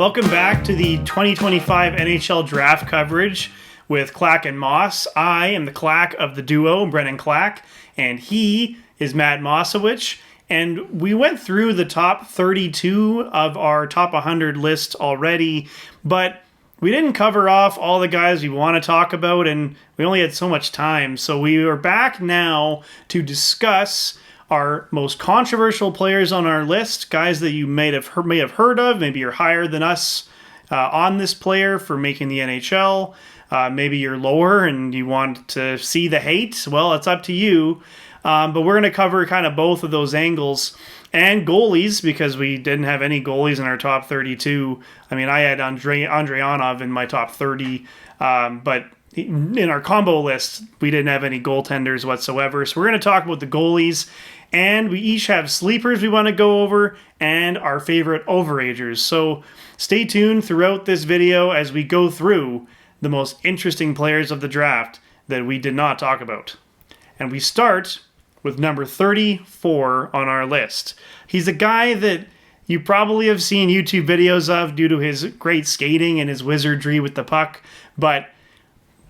Welcome back to the 2025 NHL draft coverage with Clack and Moss. I am the Clack of the duo, Brennan Clack, and he is Matt Mossowich. And we went through the top 32 of our top 100 list already, but we didn't cover off all the guys we want to talk about, and we only had so much time. So we are back now to discuss our most controversial players on our list, guys that you may have heard of. Maybe you're higher than us on this player for making the NHL. Maybe you're lower and you want to see the hate. Well, it's up to you. But we're going to cover kind of both of those angles and goalies, because we didn't have any goalies in our top 32. I mean, I had Andreanov in my top 30, but in our combo list, we didn't have any goaltenders whatsoever. So we're going to talk about the goalies, and we each have sleepers we want to go over and our favorite overagers. So stay tuned throughout this video as we go through the most interesting players of the draft that we did not talk about. And we start with number 34 on our list. He's a guy that you probably have seen YouTube videos of due to his great skating and his wizardry with the puck, but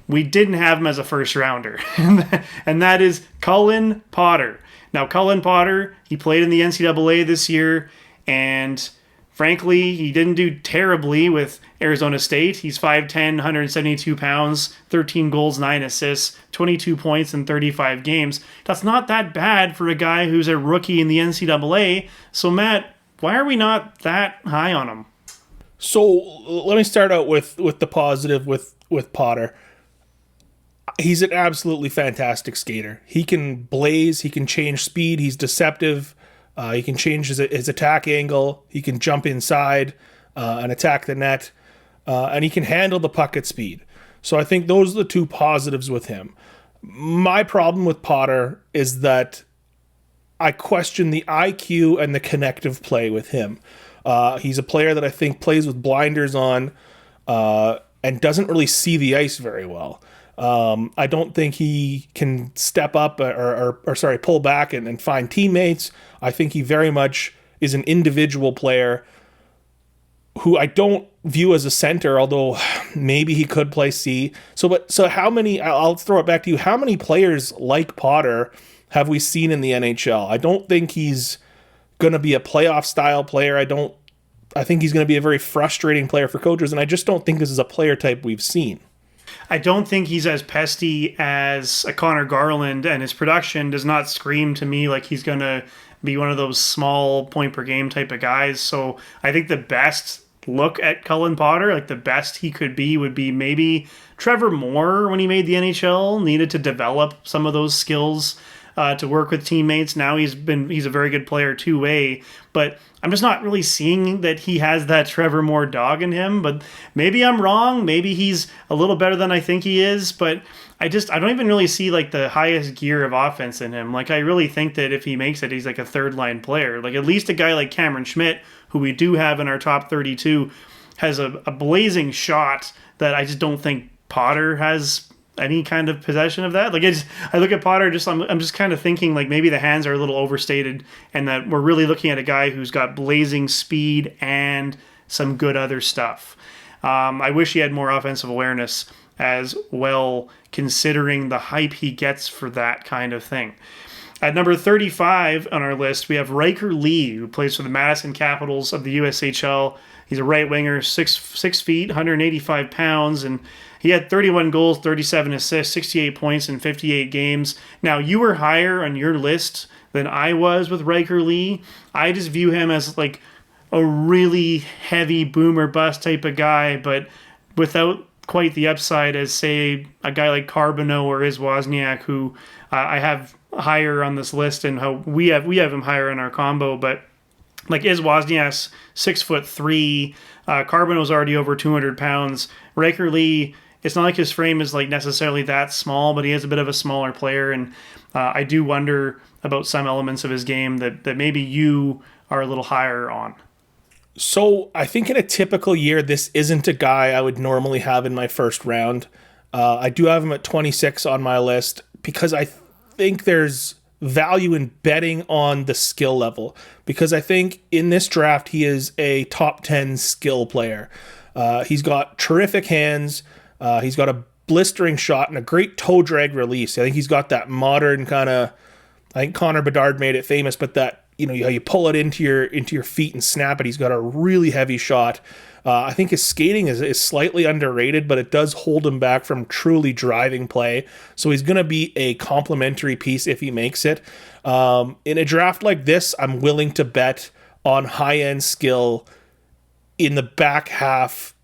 we didn't have him as a first rounder, and that is Cullen Potter. Now, Cullen Potter, he played in the NCAA this year, and frankly, he didn't do terribly with Arizona State. He's 5'10", 172 pounds, 13 goals, 9 assists, 22 points in 35 games. That's not that bad for a guy who's a rookie in the NCAA. So, Matt, why are we not that high on him? So, let me start out with the positive with Potter. He's an absolutely fantastic skater. He can blaze, he can change speed, he's deceptive. He can change his attack angle. He can jump inside and attack the net. And he can handle the puck at speed. So I think those are the two positives with him. My problem with Potter is that I question the IQ and the connective play with him. He's a player that I think plays with blinders on and doesn't really see the ice very well. I don't think he can step up or pull back and find teammates. I think he very much is an individual player who I don't view as a center, although maybe he could play C. So how many, I'll throw it back to you. How many players like Potter have we seen in the NHL? I don't think he's going to be a playoff style player. I think he's going to be a very frustrating player for coaches. And I just don't think this is a player type we've seen. I don't think he's as pesty as a Connor Garland, and his production does not scream to me like he's going to be one of those small point per game type of guys. So I think the best look at Cullen Potter, like the best he could be, would be maybe Trevor Moore when he made the NHL, needed to develop some of those skills to work with teammates. Now he's a very good player two-way, but I'm just not really seeing that he has that Trevor Moore dog in him. But maybe I'm wrong. Maybe he's a little better than I think he is, but I don't even really see like the highest gear of offense in him. Like, I really think that if he makes it, he's like a third line player. Like, at least a guy like Cameron Schmidt, who we do have in our top 32, has a blazing shot that I just don't think Potter has any kind of possession of that. Like, I look at Potter, I'm just kind of thinking like maybe the hands are a little overstated, and that we're really looking at a guy who's got blazing speed and some good other stuff. I wish he had more offensive awareness as well, considering the hype he gets for that kind of thing. At number 35 on our list, we have Riker Lee, who plays for the Madison Capitals of the USHL. He's a right winger, 6 feet, 185 pounds, and he had 31 goals, 37 assists, 68 points in 58 games. Now, you were higher on your list than I was with Riker Lee. I just view him as like a really heavy boomer bust type of guy, but without quite the upside as, say, a guy like Carbonneau or Iz Wozniak, who I have higher on this list, and how we have him higher in our combo. But like Iz Wozniak's 6'3", Carbonneau's already over 200 pounds. Riker Lee, it's not like his frame is like necessarily that small, but he is a bit of a smaller player, and I do wonder about some elements of his game that maybe you are a little higher on. So I think in a typical year, this isn't a guy I would normally have in my first round. I do have him at 26 on my list because I think there's value in betting on the skill level, because I think in this draft he is a top 10 skill player. He's got terrific hands. He's got a blistering shot and a great toe drag release. I think he's got that modern kind of, I think Connor Bedard made it famous, but that, how you pull it into your feet and snap it. He's got a really heavy shot. I think his skating is slightly underrated, but it does hold him back from truly driving play. So he's going to be a complementary piece if he makes it. In a draft like this, I'm willing to bet on high-end skill in the back half,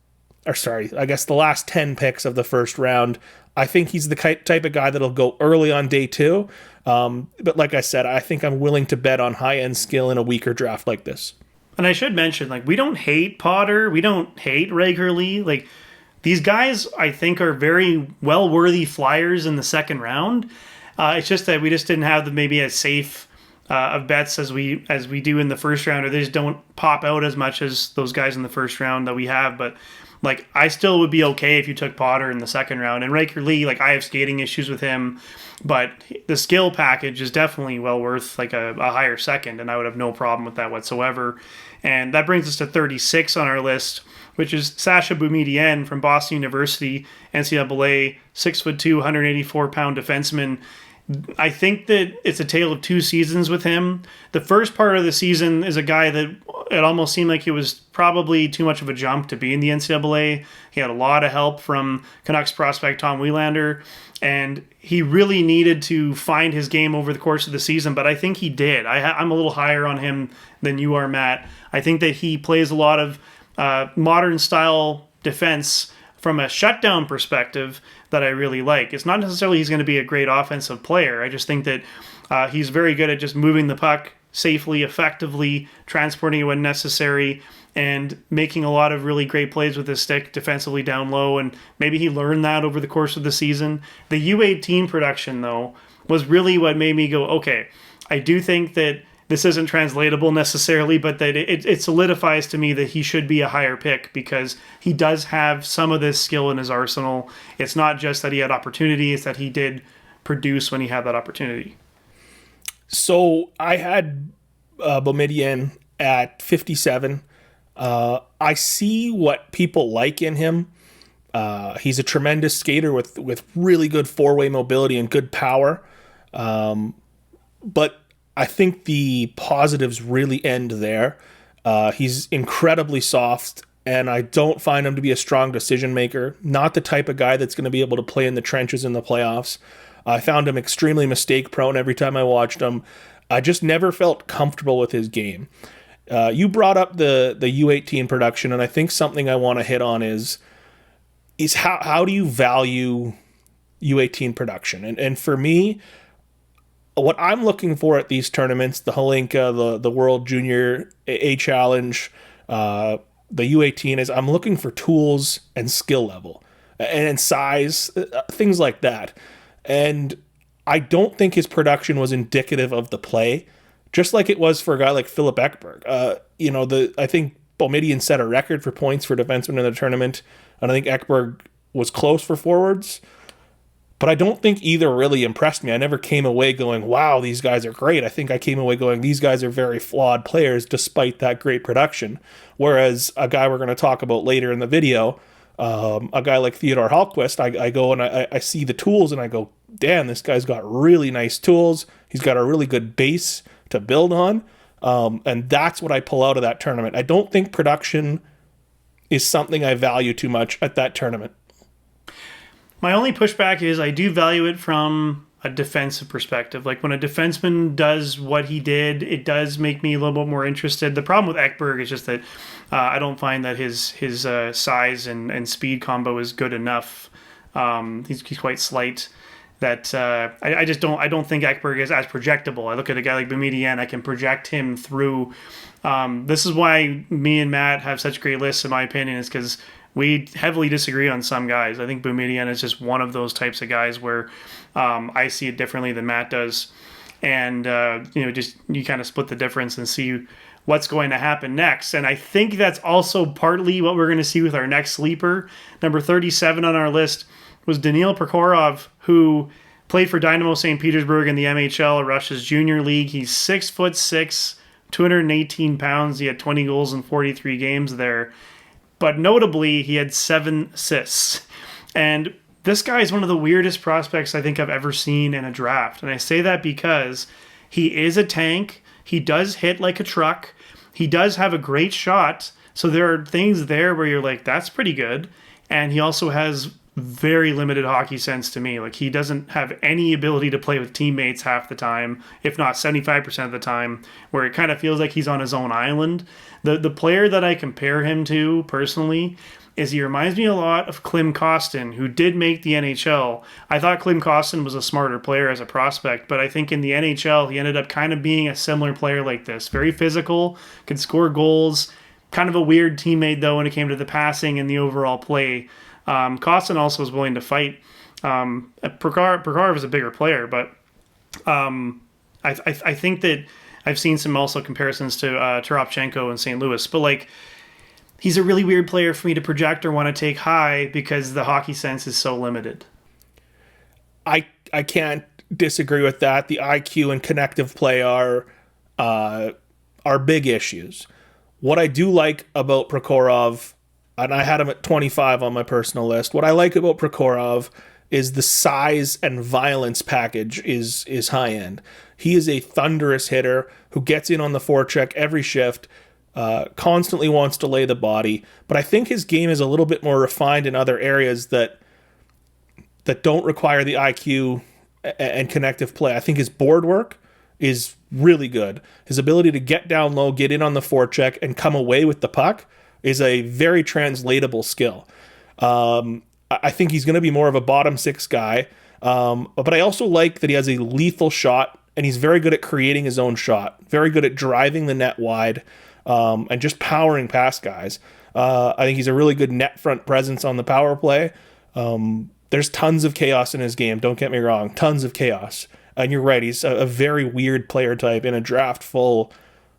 I guess the last 10 picks of the first round. I think he's the type of guy that'll go early on day 2. But like I said, I think I'm willing to bet on high-end skill in a weaker draft like this. And I should mention, we don't hate Potter. We don't hate regularly. These guys, I think, are very well-worthy flyers in the second round. It's just that we just didn't have maybe as safe of bets as we do in the first round, or they just don't pop out as much as those guys in the first round that we have. But I still would be okay if you took Potter in the second round. And Riker Lee, I have skating issues with him, but the skill package is definitely well worth a higher second, and I would have no problem with that whatsoever. And that brings us to 36 on our list, which is Sasha Boumedienne from Boston University, NCAA, 6'2", 184-pound defenseman. I think that it's a tale of two seasons with him. The first part of the season is a guy that it almost seemed like it was probably too much of a jump to be in the NCAA. He had a lot of help from Canucks prospect Tom Wielander, and he really needed to find his game over the course of the season, but I think he did. I'm a little higher on him than you are, Matt. I think that he plays a lot of modern-style defense from a shutdown perspective that I really like. It's not necessarily he's going to be a great offensive player. I just think that he's very good at just moving the puck safely, effectively, transporting it when necessary, and making a lot of really great plays with his stick defensively down low. And maybe he learned that over the course of the season. The U18 production, though, was really what made me go, okay, I do think that this isn't translatable necessarily, but that it solidifies to me that he should be a higher pick because he does have some of this skill in his arsenal. It's not just that he had opportunity, it's that he did produce when he had that opportunity. So I had Boumedienne at 57. I see what people like in him. He's a tremendous skater with really good four-way mobility and good power. But I think the positives really end there. He's incredibly soft, and I don't find him to be a strong decision maker. Not the type of guy that's going to be able to play in the trenches in the playoffs. I found him extremely mistake prone every time I watched him. I just never felt comfortable with his game. You brought up the U18 production, and I think something I want to hit on is how do you value U18 production? And for me, what I'm looking for at these tournaments, the Holinka, the World Junior A Challenge, the U18, is I'm looking for tools and skill level and size, things like that. And I don't think his production was indicative of the play, just like it was for a guy like Philip Ekberg. I think Boumedienne set a record for points for defensemen in the tournament, and I think Ekberg was close for forwards. But I don't think either really impressed me. I never came away going, wow, these guys are great. I think I came away going, these guys are very flawed players despite that great production. Whereas a guy we're going to talk about later in the video, a guy like Theodore Hallqvist, I go and I see the tools and I go, damn, this guy's got really nice tools. He's got a really good base to build on. And that's what I pull out of that tournament. I don't think production is something I value too much at that tournament. My only pushback is I do value it from a defensive perspective. Like when a defenseman does what he did, it does make me a little bit more interested. The problem with Ekberg is just that I don't find that his size and speed combo is good enough. He's quite slight. That I don't think Ekberg is as projectable. I look at a guy like Boumedienne, I can project him through. This is why me and Matt have such great lists, in my opinion, is because we heavily disagree on some guys. I think Boumedienne is just one of those types of guys where I see it differently than Matt does. And, just you kind of split the difference and see what's going to happen next. And I think that's also partly what we're going to see with our next sleeper. Number 37 on our list was Daniil Prokhorov, who Played for Dynamo St. Petersburg in the MHL, Russia's junior league. He's 6'6", 218 pounds. He had 20 goals in 43 games there. But notably, he had 7 assists. And this guy is one of the weirdest prospects I think I've ever seen in a draft. And I say that because he is a tank. He does hit like a truck. He does have a great shot. So there are things there where you're like, that's pretty good. And he also has very limited hockey sense to me. Like, he doesn't have any ability to play with teammates half the time, if not 75% of the time, where it kind of feels like he's on his own island. The player that I compare him to personally is he reminds me a lot of Klim Kostin, who did make the NHL. I thought Klim Kostin was a smarter player as a prospect, but I think in the NHL he ended up kind of being a similar player like this. Very physical, could score goals, kind of a weird teammate though when it came to the passing and the overall play. Kostin also was willing to fight. Prokhorov is a bigger player, but I think that I've seen some also comparisons to Toropchenko in St. Louis. But like, he's a really weird player for me to project or want to take high because the hockey sense is so limited. I can't disagree with that. The IQ and connective play are big issues. What I do like about Prokhorov, and I had him at 25 on my personal list. What I like about Prokhorov is the size and violence package is high end. He is a thunderous hitter who gets in on the forecheck every shift, constantly wants to lay the body. But I think his game is a little bit more refined in other areas that don't require the IQ and connective play. I think his board work is really good. His ability to get down low, get in on the forecheck, and come away with the puck is a very translatable skill. I think he's going to be more of a bottom six guy. But I also like that he has a lethal shot, and he's very good at creating his own shot, very good at driving the net wide, and just powering past guys. I think he's a really good net front presence on the power play. There's tons of chaos in his game, don't get me wrong, tons of chaos. And you're right, he's a very weird player type in a draft full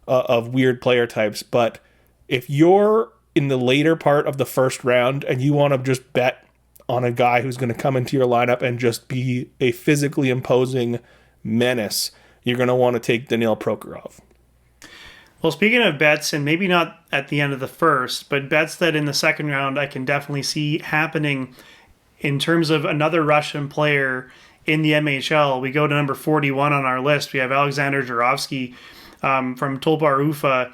of weird player types. But if you're in the later part of the first round and you want to just bet on a guy who's going to come into your lineup and just be a physically imposing menace, you're going to want to take Daniil Prokhorov. Well, speaking of bets, and maybe not at the end of the first, but bets that in the second round I can definitely see happening in terms of another Russian player in the MHL. We go to number 41 on our list. We have Alexander Jurovsky from Tulpar Ufa,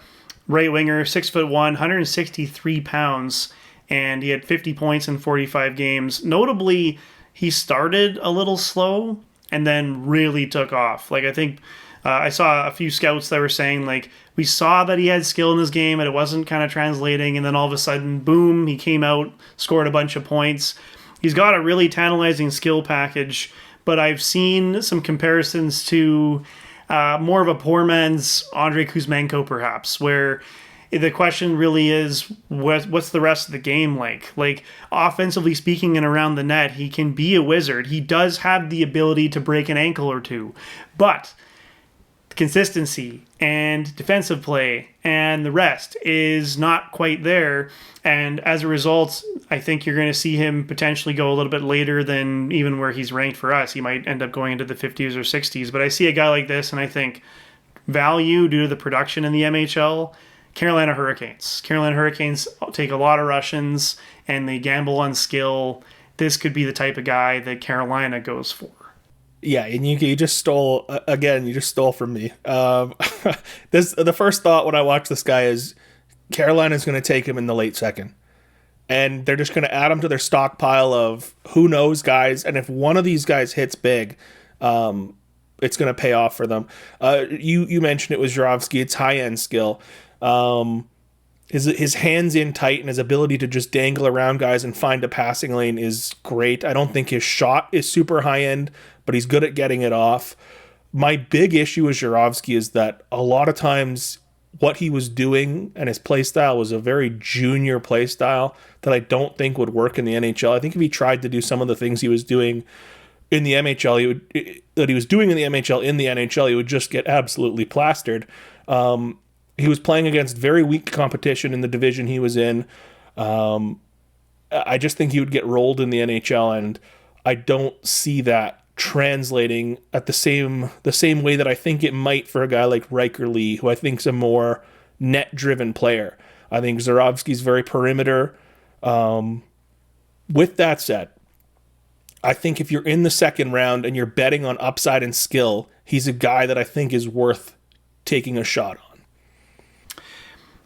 right winger, 6'1", 163 pounds, and he had 50 points in 45 games. Notably, he started a little slow and then really took off. Like, I think I saw a few scouts that were saying, like, we saw that he had skill in his game and it wasn't kind of translating, and then all of a sudden, boom, he came out, scored a bunch of points. He's got a really tantalizing skill package, but I've seen some comparisons to more of a poor man's Andrei Kuzmenko, perhaps, where the question really is, what's the rest of the game like? Like, offensively speaking and around the net, he can be a wizard. He does have the ability to break an ankle or two, but consistency and defensive play and the rest is not quite there. And as a result, I think you're going to see him potentially go a little bit later than even where he's ranked for us. He might end up going into the 50s or 60s. But I see a guy like this, and I think value due to the production in the MHL, Carolina Hurricanes. Carolina Hurricanes take a lot of Russians, and they gamble on skill. This could be the type of guy that Carolina goes for. Yeah, and you just stole, again, you just stole from me. The first thought when I watch this guy is Carolina's going to take him in the late second. And they're just going to add him to their stockpile of who knows guys. And if one of these guys hits big, it's going to pay off for them. You mentioned it was Jurovsky. It's high-end skill. His hands in tight and his ability to just dangle around guys and find a passing lane is great. I don't think his shot is super high-end, but he's good at getting it off. My big issue with Jurovsky is that a lot of times what he was doing and his play style was a very junior play style that I don't think would work in the NHL. I think if he tried to do some of the things he was doing in the NHL, in the NHL, he would just get absolutely plastered. He was playing against very weak competition in the division he was in. I just think he would get rolled in the NHL, and I don't see that translating at the same way that I think it might for a guy like Riker Lee, who I think is a more net-driven player. I think Zarovsky's very perimeter. With that said, I think if you're in the second round and you're betting on upside and skill, he's a guy that I think is worth taking a shot on.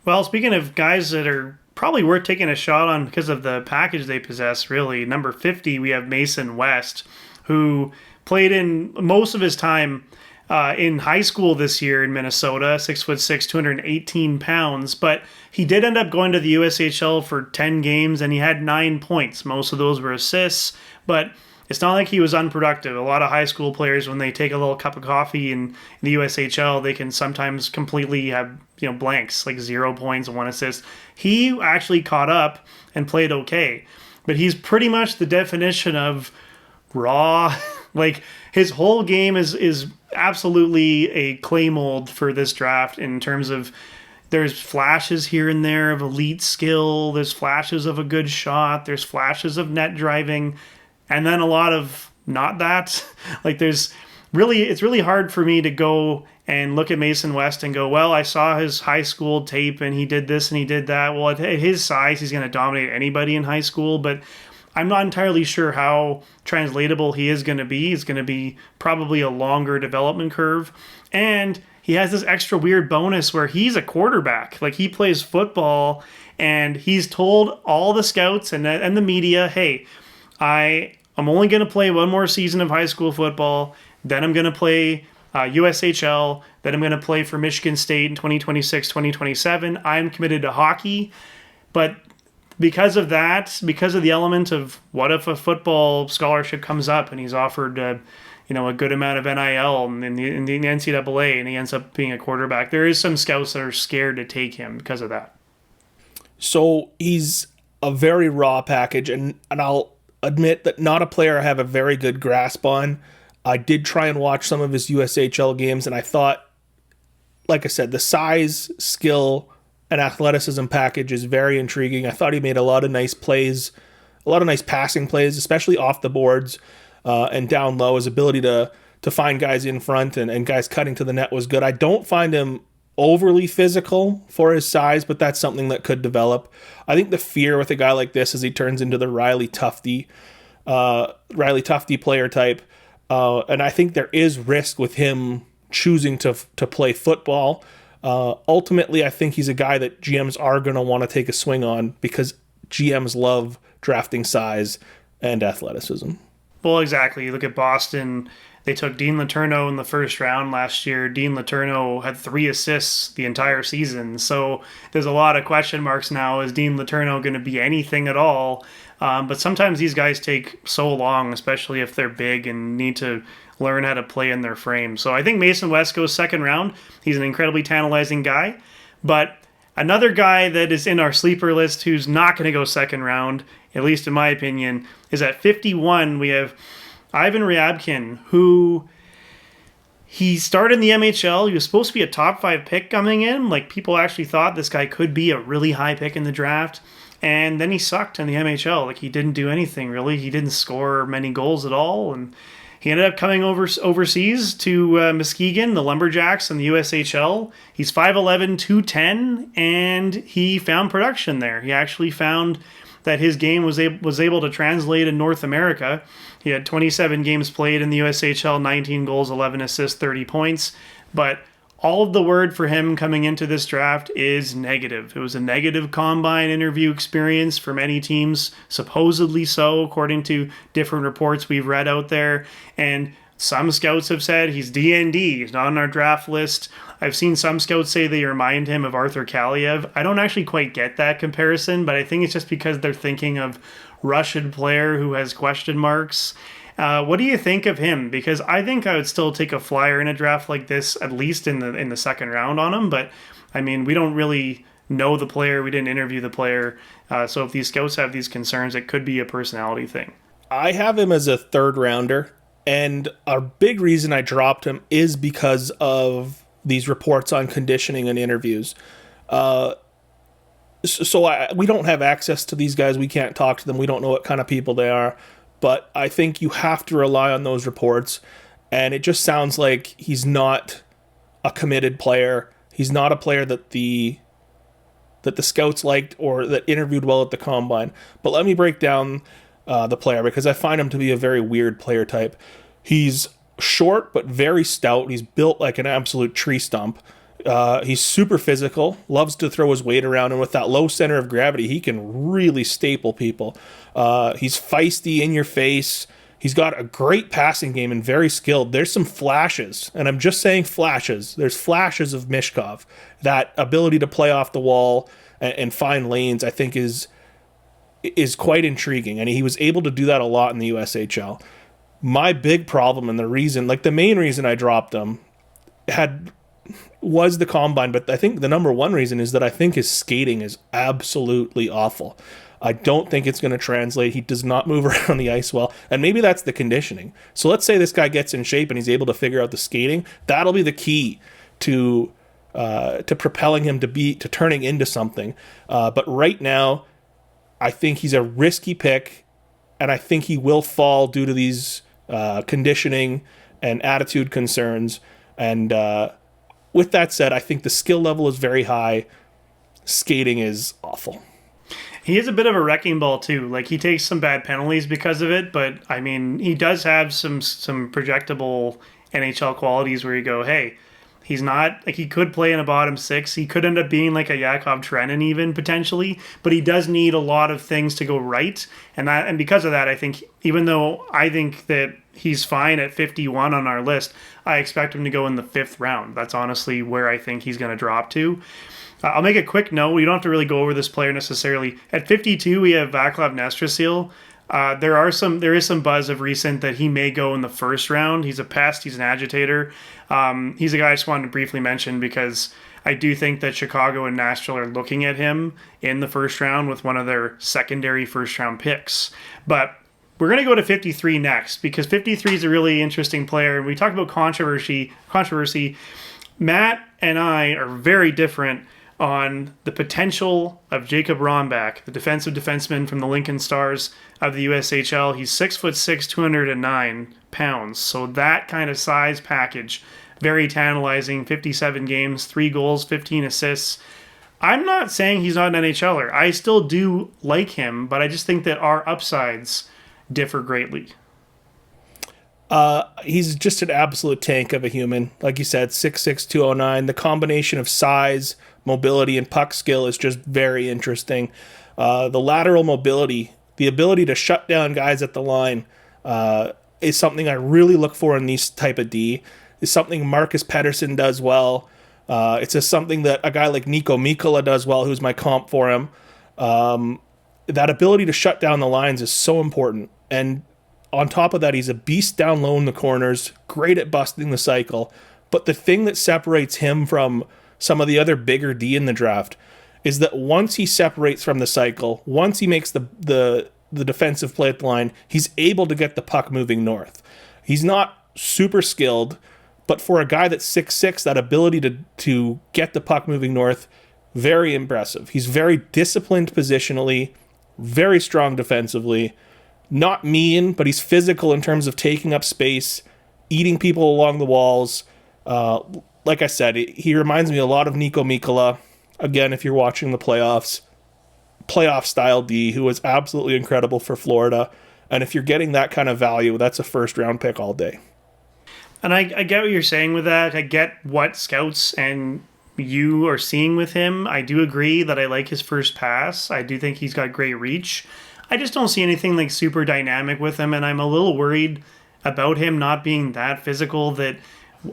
Well, speaking of guys that are probably worth taking a shot on because of the package they possess, really, number 50, we have Mason West, who played in most of his time in high school this year in Minnesota, 6'6", 218 pounds. But he did end up going to the USHL for 10 games, and he had 9 points. Most of those were assists, but it's not like he was unproductive. A lot of high school players, when they take a little cup of coffee in the USHL, they can sometimes completely have blanks, like 0 points and 1 assist. He actually caught up and played okay, but he's pretty much the definition of raw. Like, his whole game is absolutely a clay mold for this draft in terms of there's flashes here and there of elite skill, there's flashes of a good shot, there's flashes of net driving, and then a lot of not that. Like, it's really hard for me to go and look at Mason West and go, well, I saw his high school tape and he did this and he did that. Well, at his size, he's going to dominate anybody in high school, but I'm not entirely sure how translatable he is going to be. It's going to be probably a longer development curve. And he has this extra weird bonus where he's a quarterback. Like, he plays football, and he's told all the scouts and the media, hey, I'm only going to play one more season of high school football. Then I'm going to play USHL. Then I'm going to play for Michigan State in 2026, 2027. I'm committed to hockey. But because of that, because of the element of what if a football scholarship comes up and he's offered a good amount of NIL in the NCAA and he ends up being a quarterback, there is some scouts that are scared to take him because of that. So he's a very raw package, and I'll admit that not a player I have a very good grasp on. I did try and watch some of his USHL games, and I thought, like I said, the size, skill, and athleticism package is very intriguing. I thought he made a lot of nice plays, a lot of nice passing plays, especially off the boards and down low. His ability to find guys in front and guys cutting to the net was good. I don't find him overly physical for his size, but that's something that could develop. I think the fear with a guy like this is he turns into the Riley Tufte player type. And I think there is risk with him choosing to play football. Ultimately, I think he's a guy that GMs are going to want to take a swing on because GMs love drafting size and athleticism. Well, exactly. You look at Boston, they took Dean Letourneau in the first round last year. Dean Letourneau had 3 assists the entire season. So there's a lot of question marks now. Is Dean Letourneau going to be anything at all? But sometimes these guys take so long, especially if they're big and need to learn how to play in their frame. So I think Mason West goes second round. He's an incredibly tantalizing guy. But another guy that is in our sleeper list who's not going to go second round, at least in my opinion, is at 51. We have Ivan Ryabkin, who he started in the MHL. He was supposed to be a top 5 pick coming in. Like, people actually thought this guy could be a really high pick in the draft. And then he sucked in the MHL. Like, he didn't do anything, really. He didn't score many goals at all. And he ended up coming overseas to Muskegon, the Lumberjacks, in the USHL. He's 5'11", 210, and he found production there. He actually found that his game was able to translate in North America. He had 27 games played in the USHL, 19 goals, 11 assists, 30 points. But all of the word for him coming into this draft is negative. It was a negative combine interview experience for many teams, supposedly so, according to different reports we've read out there. And some scouts have said he's DND, he's not on our draft list. I've seen some scouts say they remind him of Arthur Kaliev. I don't actually quite get that comparison, but I think it's just because they're thinking of Russian player who has question marks. What do you think of him? Because I think I would still take a flyer in a draft like this, at least in the second round on him. But I mean, we don't really know the player. We didn't interview the player. So if these scouts have these concerns, it could be a personality thing. I have him as a third rounder, and a big reason I dropped him is because of these reports on conditioning and interviews. We don't have access to these guys. We can't talk to them. We don't know what kind of people they are. but I think you have to rely on those reports. And it just sounds like he's not a committed player. He's not a player that the scouts liked or that interviewed well at the combine. But let me break down the player, because I find him to be a very weird player type. He's short but very stout. He's built like an absolute tree stump. He's super physical, loves to throw his weight around, and with that low center of gravity, he can really staple people. He's feisty, in your face. He's got a great passing game and very skilled. There's some flashes, and I'm just saying flashes. There's flashes of Mishkov. That ability to play off the wall and find lanes, I think, is quite intriguing, and he was able to do that a lot in the USHL. My big problem, and the reason, like the main reason I dropped him, was the combine, but I think the number one reason is that I think his skating is absolutely awful. I don't think it's going to translate. He does not move around the ice well, and maybe that's the conditioning. So let's say this guy gets in shape and he's able to figure out the skating. That'll be the key to propelling him to turning into something. But right now, I think he's a risky pick, and I think he will fall due to these conditioning and attitude concerns. And with that said, I think the skill level is very high. Skating is awful. He is a bit of a wrecking ball too. Like, he takes some bad penalties because of it, but I mean, he does have some projectable NHL qualities where you go, hey, he's not like, he could play in a bottom six. He could end up being like a Yakov Trenin even potentially, but he does need a lot of things to go right. And because of that, I think, even though I think that he's fine at 51 on our list, I expect him to go in the 5th round. That's honestly where I think he's going to drop to. I'll make a quick note. We don't have to really go over this player necessarily. At 52, we have Vaclav Nestrasil. There is some buzz of recent that he may go in the 1st round. He's a pest. He's an agitator. He's a guy I just wanted to briefly mention because I do think that Chicago and Nashville are looking at him in the 1st round with one of their secondary 1st round picks. But we're going to go to 53 next, because 53 is a really interesting player. And we talked about controversy. Matt and I are very different on the potential of Jacob Rombach, the defensive defenseman from the Lincoln Stars of the USHL. He's 6'6", 209 pounds. So that kind of size package, very tantalizing. 57 games, 3 goals, 15 assists. I'm not saying he's not an NHLer. I still do like him, but I just think that our upsides differ greatly. He's just an absolute tank of a human. Like you said, 6'6", 209. The combination of size, mobility, and puck skill is just very interesting. The lateral mobility, the ability to shut down guys at the line, is something I really look for in these type of D. It's something Marcus Pettersson does well. It's just something that a guy like Nico Mikkola does well, who's my comp for him. That ability to shut down the lines is so important. And on top of that, he's a beast down low in the corners, great at busting the cycle. But the thing that separates him from some of the other bigger D in the draft is that once he separates from the cycle, once he makes the defensive play at the line, he's able to get the puck moving north. He's not super skilled, but for a guy that's 6'6", that ability to get the puck moving north, very impressive. He's very disciplined positionally, very strong defensively. Not mean, but he's physical in terms of taking up space, eating people along the walls. Like I said, he reminds me a lot of Nico Mikkola. Again, if you're watching the playoff style D, who was absolutely incredible for Florida. And if you're getting that kind of value, that's a 1st round pick all day. And I get what you're saying with that. I get what scouts and you are seeing with him. I do agree that I like his first pass. I do think he's got great reach. I just don't see anything like super dynamic with him, and I'm a little worried about him not being that physical, that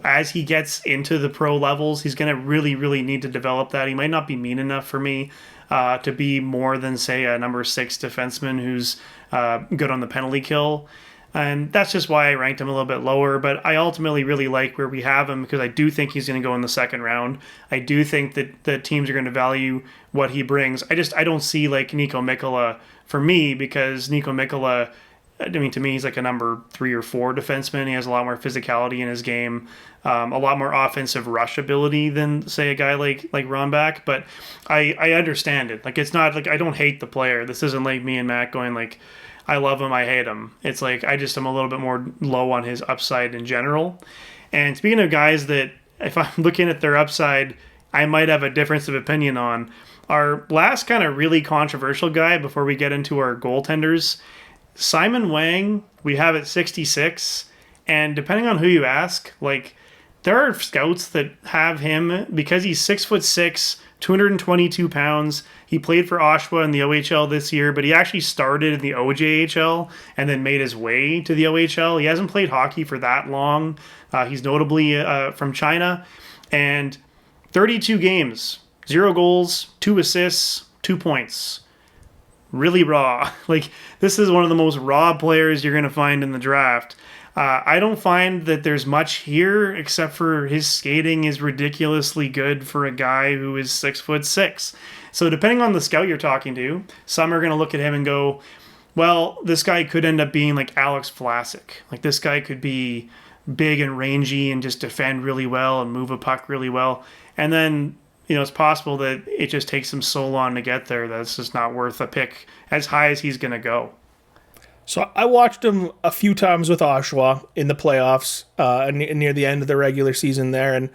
as he gets into the pro levels, he's going to really, really need to develop that. He might not be mean enough for me to be more than, say, a number 6 defenseman who's good on the penalty kill. And that's just why I ranked him a little bit lower. But I ultimately really like where we have him, because I do think he's going to go in the 2nd round. I do think that the teams are going to value what he brings. I don't see like Nico Mikkola for me, because Nico Mikkola, I mean, to me, he's like a number 3 or 4 defenseman. He has a lot more physicality in his game, a lot more offensive rush ability than, say, a guy like Rombach. But I understand it. Like, it's not like I don't hate the player. This isn't like me and Matt going like, I love him, I hate him. It's like I just am a little bit more low on his upside in general. And speaking of guys that, if I'm looking at their upside, I might have a difference of opinion on. Our last kind of really controversial guy before we get into our goaltenders, Simon Wang, we have at 66. And depending on who you ask, like, there are scouts that have him because he's 6'6", 222 pounds. He played for Oshawa in the OHL this year, but he actually started in the OJHL and then made his way to the OHL. He hasn't played hockey for that long. He's notably from China. And 32 games, 0 goals, 2 assists, 2 points. Really raw. Like, this is one of the most raw players you're going to find in the draft. I don't find that there's much here except for his skating is ridiculously good for a guy who is 6'6". So depending on the scout you're talking to, some are going to look at him and go, well, this guy could end up being like Alex Vlasic. Like, this guy could be big and rangy and just defend really well and move a puck really well. And then, it's possible that it just takes him so long to get there that it's just not worth a pick as high as he's going to go. So I watched him a few times with Oshawa in the playoffs near the end of the regular season there, and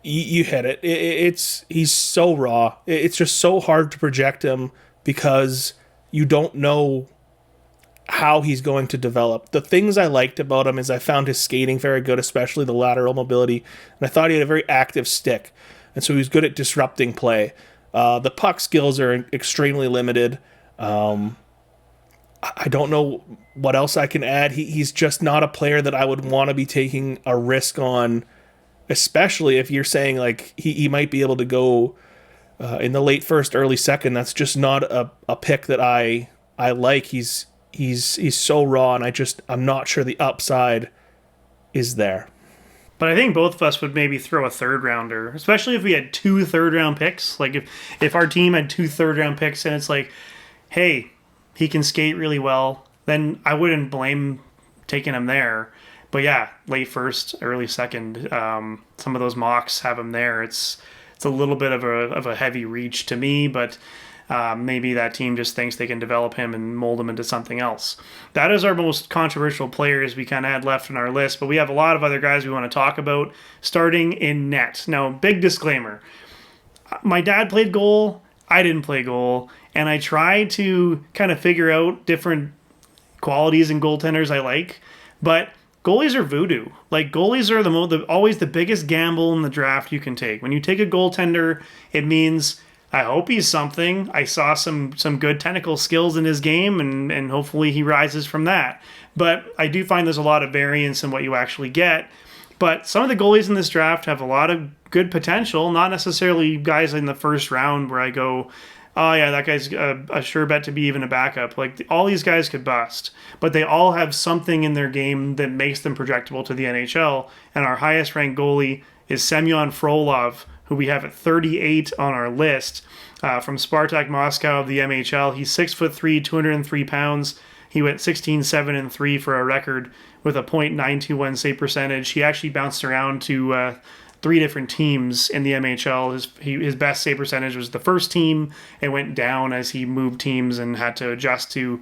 you hit it. He's so raw. It's just so hard to project him because you don't know how he's going to develop. The things I liked about him is I found his skating very good, especially the lateral mobility, and I thought he had a very active stick, and so he was good at disrupting play. The puck skills are extremely limited. I don't know what else I can add. He's just not a player that I would want to be taking a risk on, especially if you're saying like he might be able to go in the late first, early second. That's just not a pick that I like. He's so raw, and I'm not sure the upside is there. But I think both of us would maybe throw a third rounder, especially if we had 2 third-round picks. Like if our team had 2 third-round picks and it's like, hey, he can skate really well, then I wouldn't blame taking him there. But yeah, late first, early second, some of those mocks have him there. It's a little bit of a heavy reach to me, but maybe that team just thinks they can develop him and mold him into something else. That is our most controversial players we kind of had left on our list, but we have a lot of other guys we want to talk about, starting in net. Now, big disclaimer. My dad played goal. I didn't play goal. And I try to kind of figure out different qualities in goaltenders I like. But goalies are voodoo. Like, goalies are always the biggest gamble in the draft you can take. When you take a goaltender, it means I hope he's something. I saw some good technical skills in his game, and hopefully he rises from that. But I do find there's a lot of variance in what you actually get. But some of the goalies in this draft have a lot of good potential, not necessarily guys in the first round where I go, oh yeah, that guy's a sure bet to be even a backup. Like, all these guys could bust, but they all have something in their game that makes them projectable to the NHL. And our highest ranked goalie is Semyon Frolov, who we have at 38 on our list, from Spartak Moscow of the MHL. He's 6'3", 203 pounds. He went 16-7-3 for a record with a .921 save percentage. He actually bounced around to 3 different teams in the MHL. His best save percentage was the first team. It went down as he moved teams and had to adjust to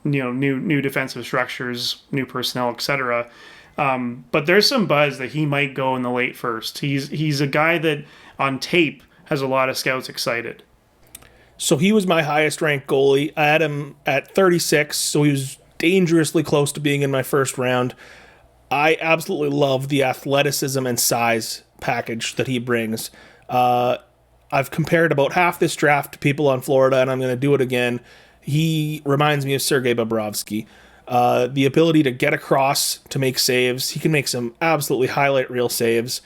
new defensive structures, new personnel, etc. But there's some buzz that he might go in the late first. He's a guy that on tape has a lot of scouts excited. So he was my highest ranked goalie. I had him at 36, so he was dangerously close to being in my first round. I absolutely love the athleticism and size package that he brings. I've compared about half this draft to people on Florida, and I'm going to do it again. He reminds me of Sergei Bobrovsky. The ability to get across to make saves. He can make some absolutely highlight reel saves.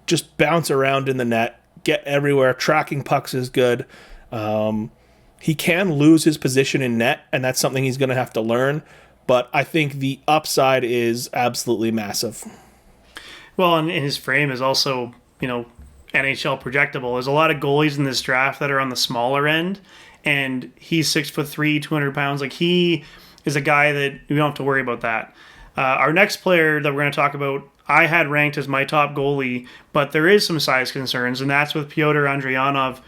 Just bounce around in the net. Get everywhere. Tracking pucks is good. He can lose his position in net, and that's something he's going to have to learn. But I think the upside is absolutely massive. Well, and his frame is also, NHL projectable. There's a lot of goalies in this draft that are on the smaller end, and he's 6'3", 200 pounds. Like, he is a guy that we don't have to worry about that. Our next player that we're going to talk about, I had ranked as my top goalie, but there is some size concerns, and that's with Pyotr Andrianov,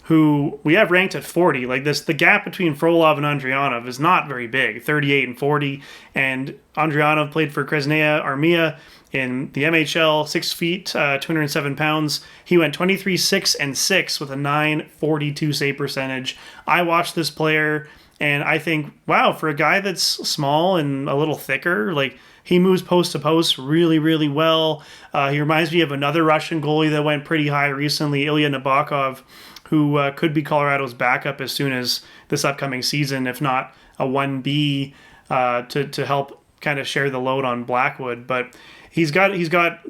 who we have ranked at 40. Like this, the gap between Frolov and Andrianov is not very big, 38 and 40. And Andrianov played for Krasnaya Armia in the MHL, 6 feet, 207 pounds. He went 23, 6, and 6 with a 942 save percentage. I watched this player and I think, wow, for a guy that's small and a little thicker, like he moves post to post really, really well. He reminds me of another Russian goalie that went pretty high recently, Ilya Nabokov, who could be Colorado's backup as soon as this upcoming season, if not a 1B to help kind of share the load on Blackwood. But he's got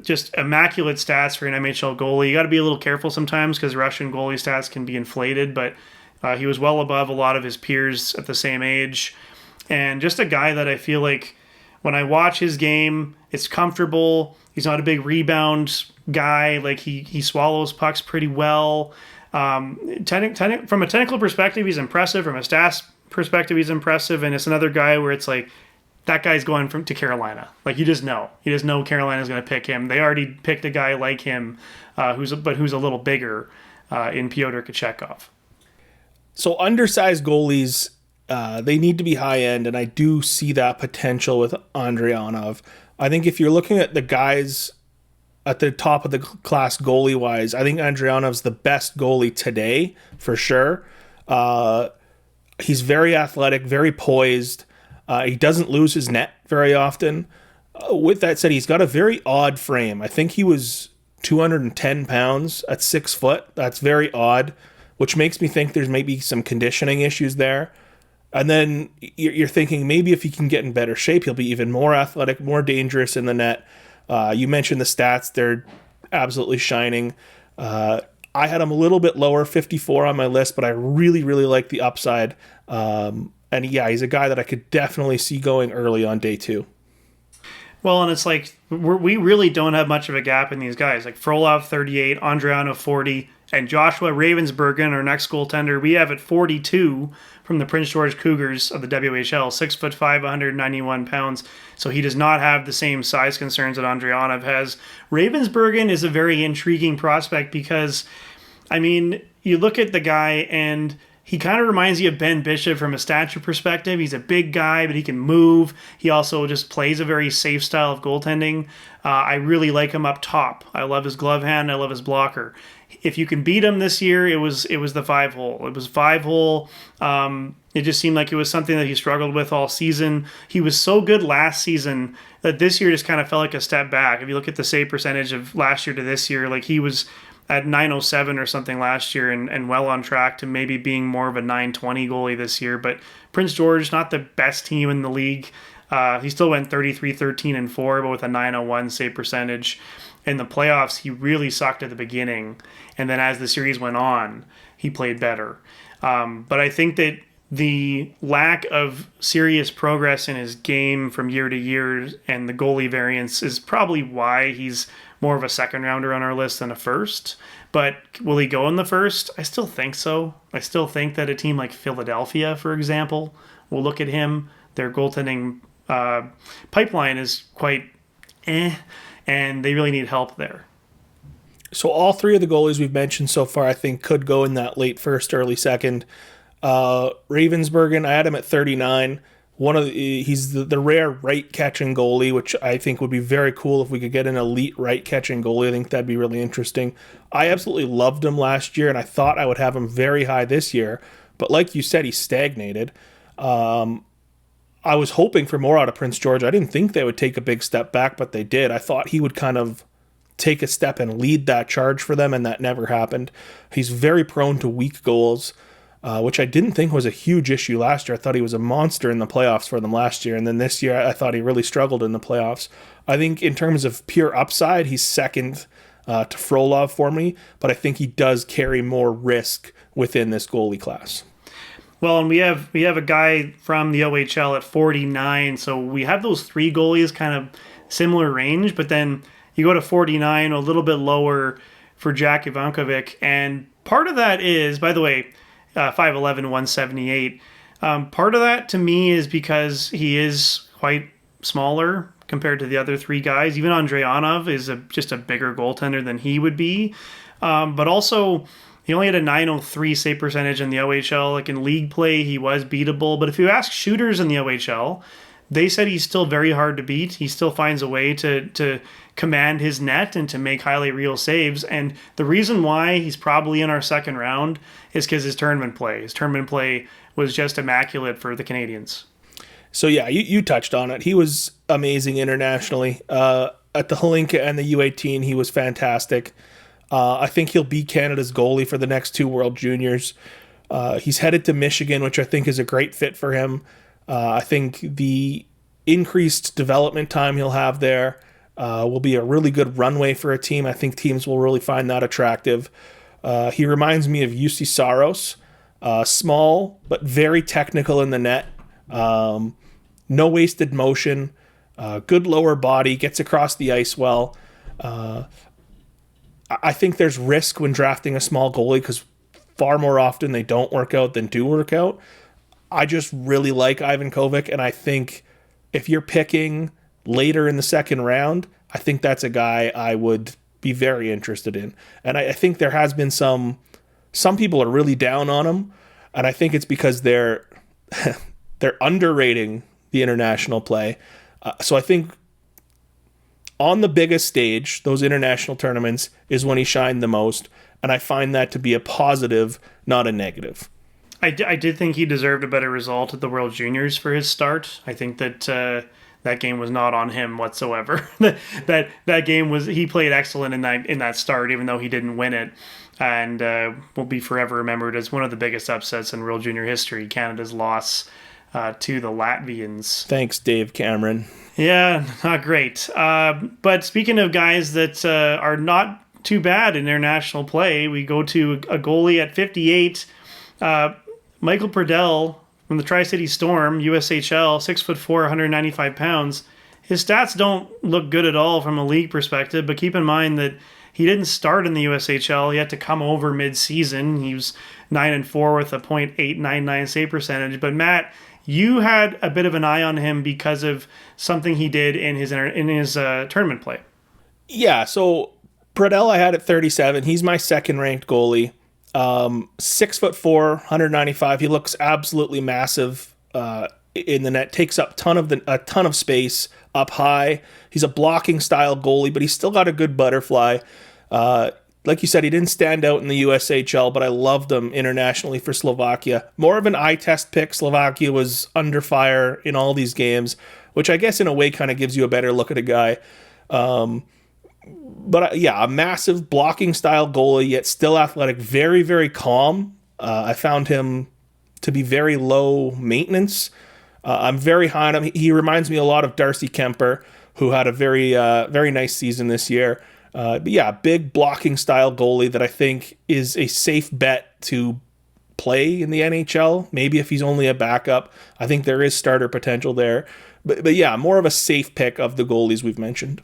just immaculate stats for an MHL goalie. You got to be a little careful sometimes because Russian goalie stats can be inflated, but he was well above a lot of his peers at the same age. And just a guy that I feel like when I watch his game, it's comfortable. He's not a big rebound guy. Like he swallows pucks pretty well. From a technical perspective, he's impressive. From a stats perspective, he's impressive. And it's another guy where it's like, that guy's going to Carolina. Like you just know Carolina's going to pick him. They already picked a guy like him, who's a little bigger in Pyotr Kochetkov. So undersized goalies, they need to be high end, and I do see that potential with Andrianov. I think if you're looking at the guys at the top of the class goalie wise, I think Andrianov's the best goalie today for sure. He's very athletic, very poised. He doesn't lose his net very often. With that said, he's got a very odd frame. I think he was 210 pounds at 6 foot. That's very odd, which makes me think there's maybe some conditioning issues there. And then you're thinking maybe if he can get in better shape, he'll be even more athletic, more dangerous in the net. You mentioned the stats. They're absolutely shining. I had him a little bit lower, 54 on my list, but I really, really like the upside. And yeah, he's a guy that I could definitely see going early on day 2. Well, and it's like we really don't have much of a gap in these guys. Like Frolov 38, Andrianov 40, and Joshua Ravensbergen, our next goaltender, we have at 42 from the Prince George Cougars of the WHL, 6'5", 191 pounds. So he does not have the same size concerns that Andrianov has. Ravensbergen is a very intriguing prospect because, I mean, you look at the guy and he kind of reminds you of Ben Bishop from a stature perspective. He's a big guy, but he can move. He also just plays a very safe style of goaltending. I really like him up top. I love his glove hand. I love his blocker. If you can beat him this year, it was the 5-hole. It was 5-hole. It just seemed like it was something that he struggled with all season. He was so good last season that this year just kind of felt like a step back. If you look at the save percentage of last year to this year, like he was at 907 or something last year and well on track to maybe being more of a 920 goalie this year. But Prince George, not the best team in the league. He still went 33, 13, and 4, but with a 901 save percentage. In the playoffs, he really sucked at the beginning. And then as the series went on, he played better. But I think that the lack of serious progress in his game from year to year and the goalie variance is probably why he's more of a second rounder on our list than a first. But will he go in the first? I still think so. I still think that a team like Philadelphia, for example, will look at him. Their goaltending pipeline is quite and they really need help there. So all 3 of the goalies we've mentioned so far, I think, could go in that late first, early second. Ravensbergen, I had him at 39. He's the rare right catching goalie, which I think would be very cool if we could get an elite right catching goalie. I think that'd be really interesting. I absolutely loved him last year, and I thought I would have him very high this year. But like you said, he stagnated. I was hoping for more out of Prince George. I didn't think they would take a big step back, but they did. I thought he would kind of take a step and lead that charge for them, and that never happened. He's very prone to weak goals, which I didn't think was a huge issue last year. I thought he was a monster in the playoffs for them last year, and then this year I thought he really struggled in the playoffs. I think in terms of pure upside, he's second to Frolov for me, but I think he does carry more risk within this goalie class. Well, and we have a guy from the OHL at 49, so we have those 3 goalies kind of similar range, but then you go to 49, a little bit lower for Jack Ivankovic, and part of that is, by the way, 5'11", 178. Part of that to me is because he is quite smaller compared to the other 3 guys. Even Andrianov is just a bigger goaltender than he would be, but also He only had a 903 save percentage in the OHL. Like in league play, he was beatable. But if you ask shooters in the OHL, they said he's still very hard to beat. He still finds a way to command his net and to make highly real saves. And the reason why he's probably in our second round is because his tournament play. His tournament play was just immaculate for the Canadians. So yeah, you touched on it. He was amazing internationally. At the Holinka and the U18, he was fantastic. I think he'll be Canada's goalie for the next two World Juniors. He's headed to Michigan, which I think is a great fit for him. I think the increased development time he'll have there will be a really good runway for a team. I think teams will really find that attractive. He reminds me of UC Saros, small but very technical in the net. No wasted motion, good lower body, gets across the ice well. I think there's risk when drafting a small goalie because far more often they don't work out than do work out. I just really like Ivan Kovic, and I think if you're picking later in the second round, I think that's a guy I would be very interested in. And I think there has been some people are really down on him, and I think it's because they're underrating the international play. So I think on the biggest stage, those international tournaments is when he shined the most, and I find that to be a positive, not a negative. I did think he deserved a better result at the World Juniors for his start. I think that that game was not on him whatsoever. that game was, he played excellent in that start, even though he didn't win it, and will be forever remembered as one of the biggest upsets in World Junior history. Canada's loss to the Latvians. Thanks, Dave Cameron. Yeah, not great. But speaking of guys that are not too bad in international play, we go to a goalie at 58. Michael Purdell from the Tri-City Storm, USHL, 6'4", 195 pounds. His stats don't look good at all from a league perspective, but keep in mind that he didn't start in the USHL. He had to come over mid-season. He was 9-4 with a .899 save percentage. But Matt, you had a bit of an eye on him because of something he did in his tournament play. Yeah, so Pradell I had at 37. He's my second-ranked goalie. 6'4", 195. He looks absolutely massive in the net. Takes up a ton of space up high. He's a blocking style goalie, but he's still got a good butterfly. Like you said, he didn't stand out in the USHL, but I loved him internationally for Slovakia. More of an eye test pick. Slovakia was under fire in all these games, which I guess in a way kind of gives you a better look at a guy. But yeah, a massive blocking style goalie, yet still athletic, very, very calm. I found him to be very low maintenance. I'm very high on him. He reminds me a lot of Darcy Kemper, who had a very, very nice season this year. But yeah, big blocking style goalie that I think is a safe bet to play in the NHL. Maybe if he's only a backup, I think there is starter potential there. But yeah, more of a safe pick of the goalies we've mentioned.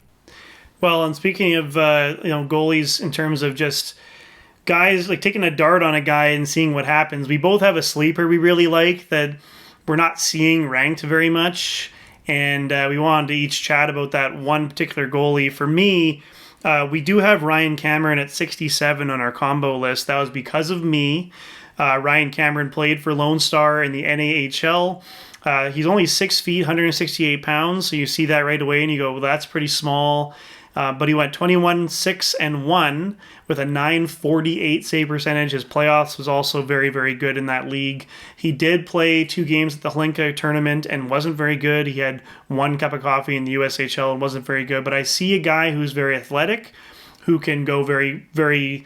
Well, and speaking of goalies in terms of just guys like taking a dart on a guy and seeing what happens, we both have a sleeper we really like that we're not seeing ranked very much, and we wanted to each chat about that one particular goalie. For me, we do have Ryan Cameron at 67 on our combo list. That was because of me. Ryan Cameron played for Lone Star in the NAHL. He's only 6 feet, 168 pounds, so you see that right away and you go, well, that's pretty small. But he went 21-6-1 with a 948 save percentage. His playoffs was also very, very good in that league. He did play 2 games at the Holinka tournament and wasn't very good. He had 1 cup of coffee in the USHL and wasn't very good. But I see a guy who's very athletic, who can go very, very,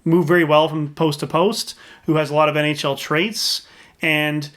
move very well from post to post, who has a lot of NHL traits. And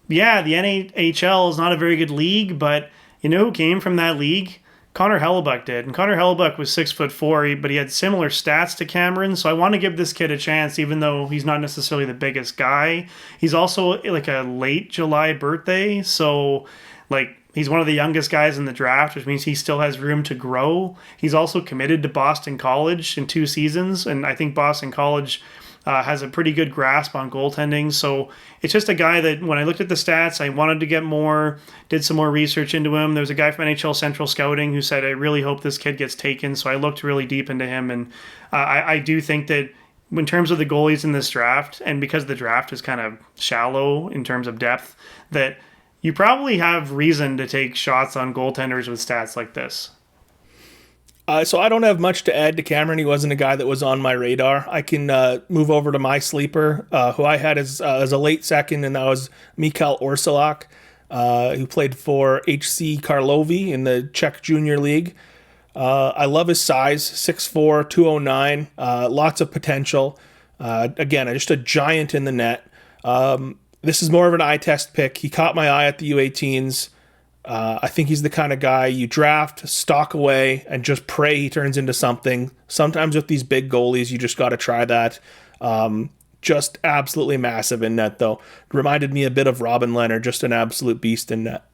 yeah, the NHL is not a very good league, but you know who came from that league? Connor Hellebuck did. And Connor Hellebuck was 6'4", but he had similar stats to Cameron. So I want to give this kid a chance, even though he's not necessarily the biggest guy. He's also like a late July birthday. So like he's one of the youngest guys in the draft, which means he still has room to grow. He's also committed to Boston College in 2 seasons. And I think Boston College has a pretty good grasp on goaltending. So it's just a guy that when I looked at the stats, I wanted to get more, did some more research into him. There's a guy from NHL Central Scouting who said, I really hope this kid gets taken. So I looked really deep into him. And I do think that in terms of the goalies in this draft, and because the draft is kind of shallow in terms of depth, that you probably have reason to take shots on goaltenders with stats like this. So I don't have much to add to Cameron. He wasn't a guy that was on my radar. I can move over to my sleeper, who I had as a late second, and that was Mikhail Orsolak, who played for HC Karlovy in the Czech Junior League. I love his size, 6'4", 209, lots of potential. Again, just a giant in the net. This is more of an eye test pick. He caught my eye at the U18s. I think he's the kind of guy you draft, stock away, and just pray he turns into something. Sometimes with these big goalies, you just got to try that. Just absolutely massive in net, though. Reminded me a bit of Robin Leonard, just an absolute beast in net.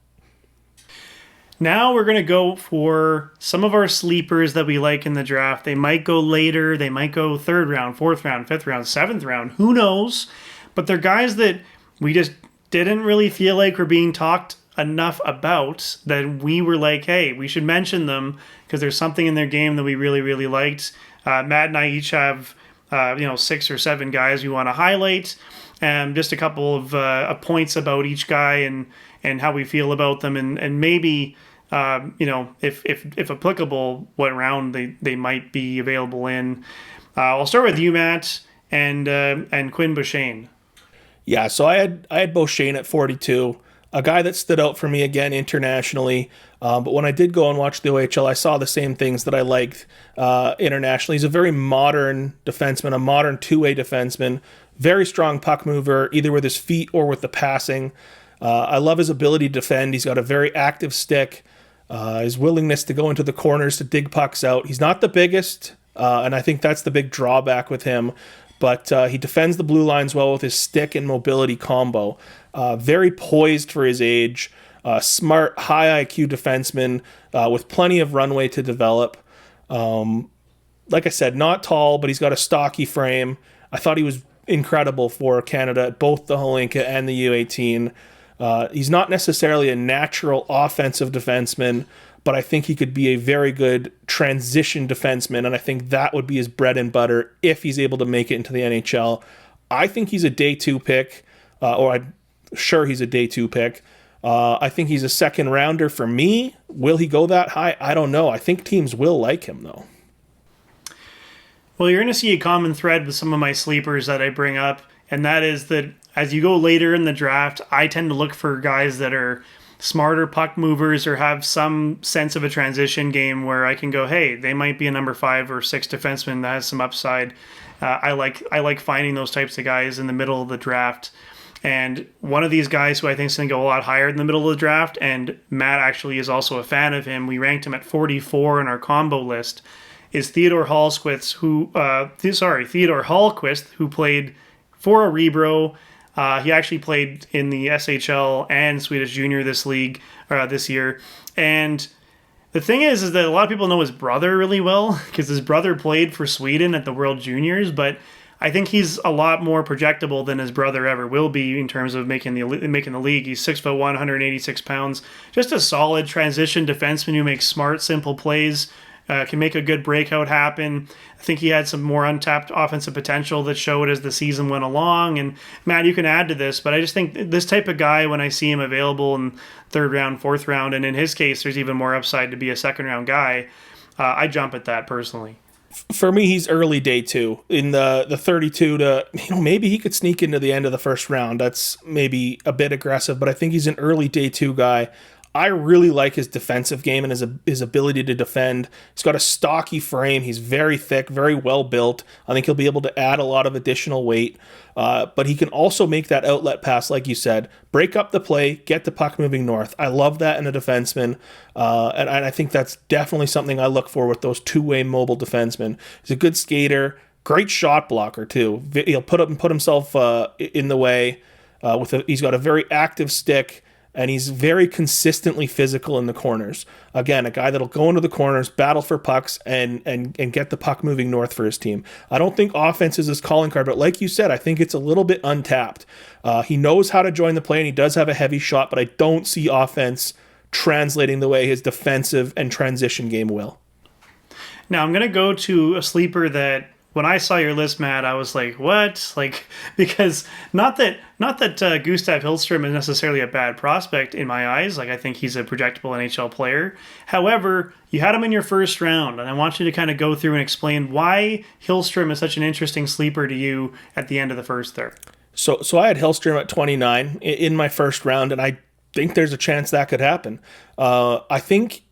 Now we're going to go for some of our sleepers that we like in the draft. They might go later. They might go 3rd round, 4th round, 5th round, 7th round. Who knows? But they're guys that we just didn't really feel like were being talked enough about, that we were like, hey, we should mention them because there's something in their game that we really, really liked. Matt and I each have 6 or 7 guys we want to highlight, and just a couple of points about each guy and how we feel about them, and maybe if applicable, what round they might be available in. I'll start with you, Matt, and Quinn Beauchene. Yeah, so I had Beauchene at 42. A guy that stood out for me again internationally. But when I did go and watch the OHL, I saw the same things that I liked internationally. He's a very modern defenseman, a modern two-way defenseman, very strong puck mover, either with his feet or with the passing. I love his ability to defend. He's got a very active stick, his willingness to go into the corners to dig pucks out. He's not the biggest, and I think that's the big drawback with him. But he defends the blue lines well with his stick and mobility combo. Very poised for his age. Smart, high IQ defenseman with plenty of runway to develop. Like I said, not tall, but he's got a stocky frame. I thought he was incredible for Canada at both the Holinka and the U18. He's not necessarily a natural offensive defenseman, but I think he could be a very good transition defenseman, and I think that would be his bread and butter if he's able to make it into the NHL. I think he's a day 2 pick, I'm sure he's a day 2 pick. I think he's a second rounder for me. Will he go that high? I don't know. I think teams will like him, though. Well, you're going to see a common thread with some of my sleepers that I bring up, and that is that as you go later in the draft, I tend to look for guys that are smarter puck movers or have some sense of a transition game where I can go, hey, they might be a number 5 or 6 defenseman that has some upside. I like finding those types of guys in the middle of the draft. And one of these guys who I think is going to go a lot higher in the middle of the draft, and Matt actually is also a fan of him, we ranked him at 44 in our combo list, is Theodore Hallquist, who played for Örebro. He actually played in the SHL and Swedish Junior this year. And the thing is that a lot of people know his brother really well because his brother played for Sweden at the World Juniors, but I think he's a lot more projectable than his brother ever will be in terms of making the league. He's 6'1", 186 pounds, just a solid transition defenseman who makes smart, simple plays. Can make a good breakout happen. I think he had some more untapped offensive potential that showed as the season went along. And Matt, you can add to this, but I just think this type of guy, when I see him available in 3rd round, 4th round, and in his case, there's even more upside to be a 2nd round guy, I jump at that personally. For me, he's early day 2 in the 32 to, maybe he could sneak into the end of the 1st round. That's maybe a bit aggressive, but I think he's an early day 2 guy. I really like his defensive game and his ability to defend. He's got a stocky frame. He's very thick, very well built. I think he'll be able to add a lot of additional weight. But he can also make that outlet pass, like you said, break up the play, get the puck moving north. I love that in a defenseman. And I think that's definitely something I look for with those two-way mobile defensemen. He's a good skater, great shot blocker too. He'll put himself in the way. He's got a very active stick. And he's very consistently physical in the corners. Again, a guy that'll go into the corners, battle for pucks, and get the puck moving north for his team. I don't think offense is his calling card, but like you said, I think it's a little bit untapped. He knows how to join the play, and he does have a heavy shot, but I don't see offense translating the way his defensive and transition game will. Now, I'm going to go to a sleeper that when I saw your list, Matt, I was like, "What?" Like, because not that Gustav Hillstrom is necessarily a bad prospect in my eyes. Like, I think he's a projectable NHL player. However, you had him in your first round, and I want you to kind of go through and explain why Hillstrom is such an interesting sleeper to you at the end of the first third. So I had Hillstrom at 29 in my first round, and I think there's a chance that could happen. I think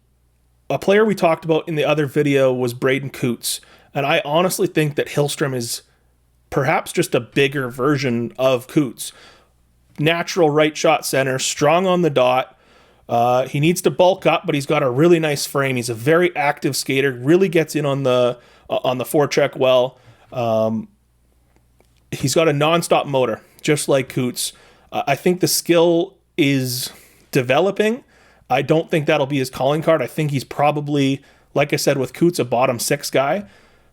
a player we talked about in the other video was Braden Coots, and I honestly think that Hillstrom is perhaps just a bigger version of Coots. Natural right shot center, strong on the dot. He needs to bulk up, but he's got a really nice frame. He's a very active skater. Really gets in on the forecheck well. He's got a nonstop motor, just like Coots. I think the skill is developing. I don't think that'll be his calling card. I think he's probably, like I said with Coots, a bottom six guy.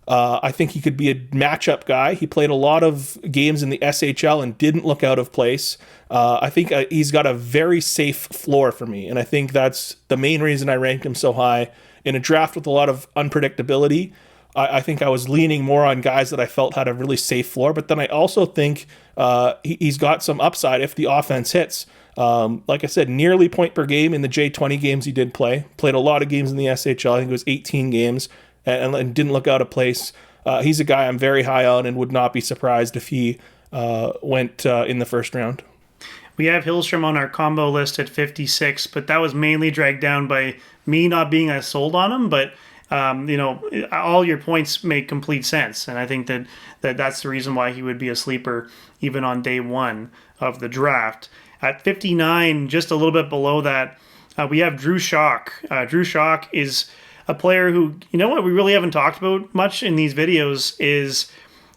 I think he could be a matchup guy. He played a lot of games in the SHL and didn't look out of place. I think he's got a very safe floor for me, and I think that's the main reason I ranked him so high. In a draft with a lot of unpredictability, I think I was leaning more on guys that I felt had a really safe floor, but then I also think he's got some upside if the offense hits. Like I said, nearly point per game in the J20 games he did play. Played a lot of games in the SHL. I think it was 18 games. And didn't look out of place. He's a guy I'm very high on and would not be surprised if he went in the first round. We have Hillstrom on our combo list at 56, but that was mainly dragged down by me not being as sold on him. But all your points make complete sense, and I think that's the reason why he would be a sleeper even on day one of the draft. At 59, just a little bit below that, we have Drew Schock. Drew Schock is a player who, what we really haven't talked about much in these videos is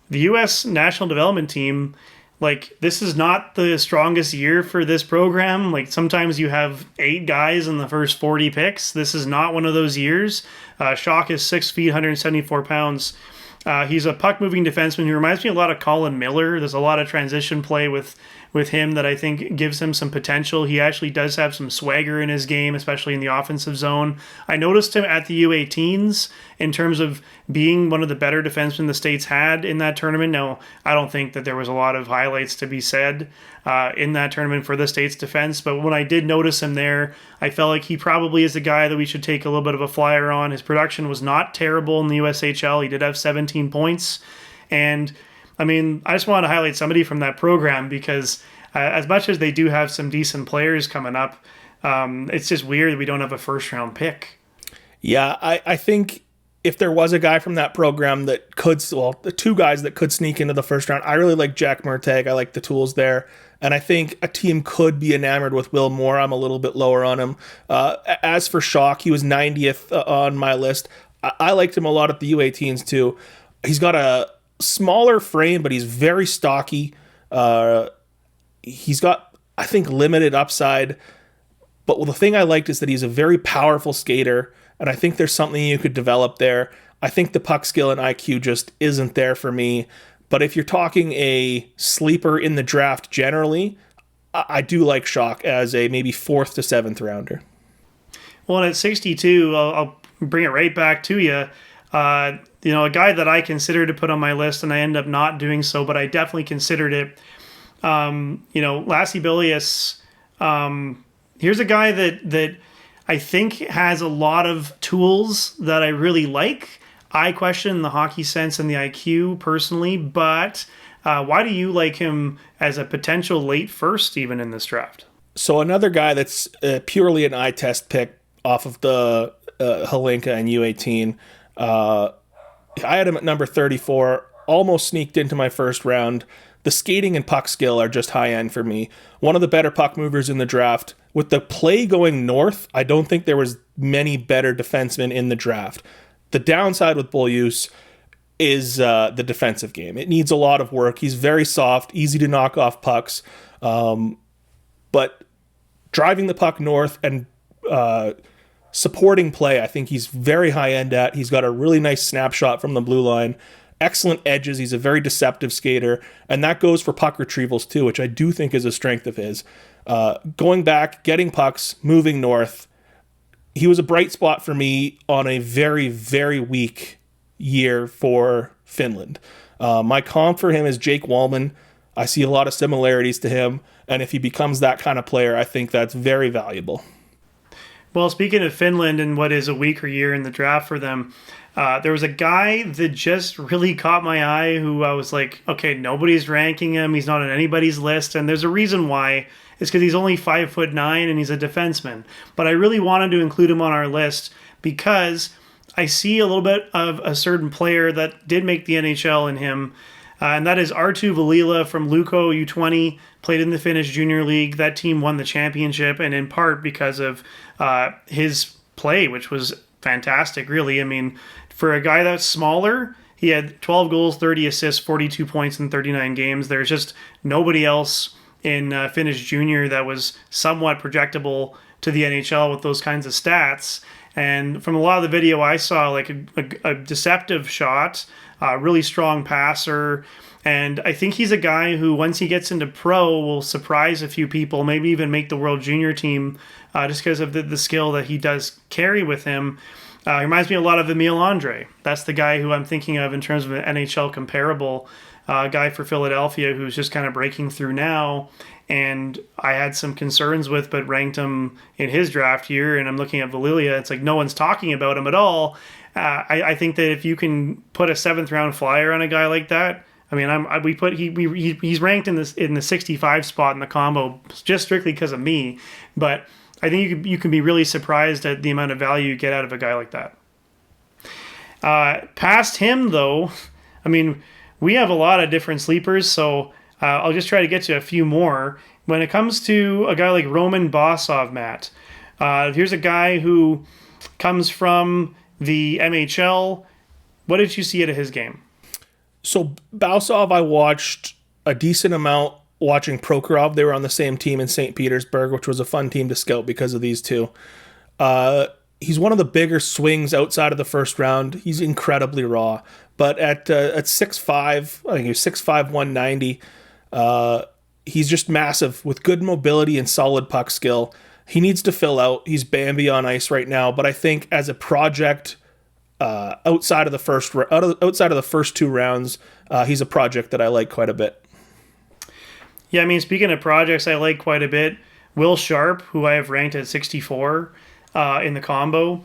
the U.S. national development team. Like, this is not the strongest year for this program. Like, sometimes you have 8 guys in the first 40 picks. This is not one of those years. Schock is 6 feet, 174 pounds. He's a puck-moving defenseman who reminds me a lot of Colin Miller. There's a lot of transition play with him that I think gives him some potential. He actually does have some swagger in his game, especially in the offensive zone. I noticed him at the U18s in terms of being one of the better defensemen the States had in that tournament. Now, I don't think that there was a lot of highlights to be said in that tournament for the States defense, but when I did notice him there, I felt like he probably is a guy that we should take a little bit of a flyer on. His production was not terrible in the USHL. He did have 17 points, and I just wanted to highlight somebody from that program because as much as they do have some decent players coming up, it's just weird that we don't have a first-round pick. Yeah, I think if there was a guy from that program that could, the 2 guys that could sneak into the first round, I really like Jack Murtagh. I like the tools there. And I think a team could be enamored with Will Moore. I'm a little bit lower on him. As for Schock, he was 90th on my list. I liked him a lot at the U18s too. He's got a smaller frame, but he's very stocky. He's got, I think, limited upside. But the thing I liked is that he's a very powerful skater, and I think there's something you could develop there. I think the puck skill and IQ just isn't there for me. But if you're talking a sleeper in the draft generally, I do like Schock as a maybe 4th to 7th rounder. Well, at 62, I'll bring it right back to you. A guy that I considered to put on my list, and I end up not doing so, but I definitely considered it. Lassie Bilius. Here's a guy that I think has a lot of tools that I really like. I question the hockey sense and the IQ personally, but why do you like him as a potential late first even in this draft? So another guy that's purely an eye test pick off of the Hlinka and U18. I had him at number 34, almost sneaked into my first round. The skating and puck skill are just high end for me. One of the better puck movers in the draft. With the play going north, I don't think there was many better defensemen in the draft. The downside with Beaulieu is the defensive game. It needs a lot of work. He's very soft, easy to knock off pucks. But driving the puck north and supporting play, I think he's very high end at. He's got a really nice snapshot from the blue line. Excellent edges. He's a very deceptive skater. And that goes for puck retrievals too, which I do think is a strength of his. Going back, getting pucks, moving north. He was a bright spot for me on a very, very weak year for Finland. My comp for him is Jake Wallman. I see a lot of similarities to him, and if he becomes that kind of player, I think that's very valuable. Well, speaking of Finland and what is a weaker year in the draft for them, there was a guy that just really caught my eye who I was like, okay, nobody's ranking him. He's not on anybody's list. And there's a reason why. It's because he's only 5'9" and he's a defenseman. But I really wanted to include him on our list because I see a little bit of a certain player that did make the NHL in him. And that is Arttu Velila from Lukko U20, played in the Finnish Junior League. That team won the championship, and in part because of his play, which was fantastic, really. I mean, for a guy that's smaller, he had 12 goals, 30 assists, 42 points in 39 games. There's just nobody else in Finnish Junior that was somewhat projectable to the NHL with those kinds of stats. And from a lot of the video I saw, like a deceptive shot, really strong passer. And I think he's a guy who, once he gets into pro, will surprise a few people, maybe even make the World Junior team, just because of the skill that he does carry with him. He reminds me a lot of Emil Andre. That's the guy who I'm thinking of in terms of an NHL comparable guy for Philadelphia who's just kind of breaking through now. And I had some concerns with, but ranked him in his draft year. And I'm looking at Valilia. It's like no one's talking about him at all. I think that if you can put a 7th round flyer on a guy like that, I mean, he's ranked in the 65 spot in the combo just strictly because of me. But I think you can be really surprised at the amount of value you get out of a guy like that. Past him, though, I mean, we have a lot of different sleepers, so I'll just try to get to a few more. When it comes to a guy like Roman Bosov, Matt, here's a guy who comes from the MHL. What did you see out of his game? So Bosov, I watched a decent amount watching Prokhorov. They were on the same team in St. Petersburg, which was a fun team to scout because of these two. He's one of the bigger swings outside of the first round. He's incredibly raw. But at 6'5", I think he was 6'5", 190, he's just massive with good mobility and solid puck skill. He needs to fill out. He's Bambi on ice right now, but I think as a project outside of the first 2 rounds, he's a project that I like quite a bit. Yeah, I mean, speaking of projects I like quite a bit, Will Sharp, who I have ranked at 64 in the combo.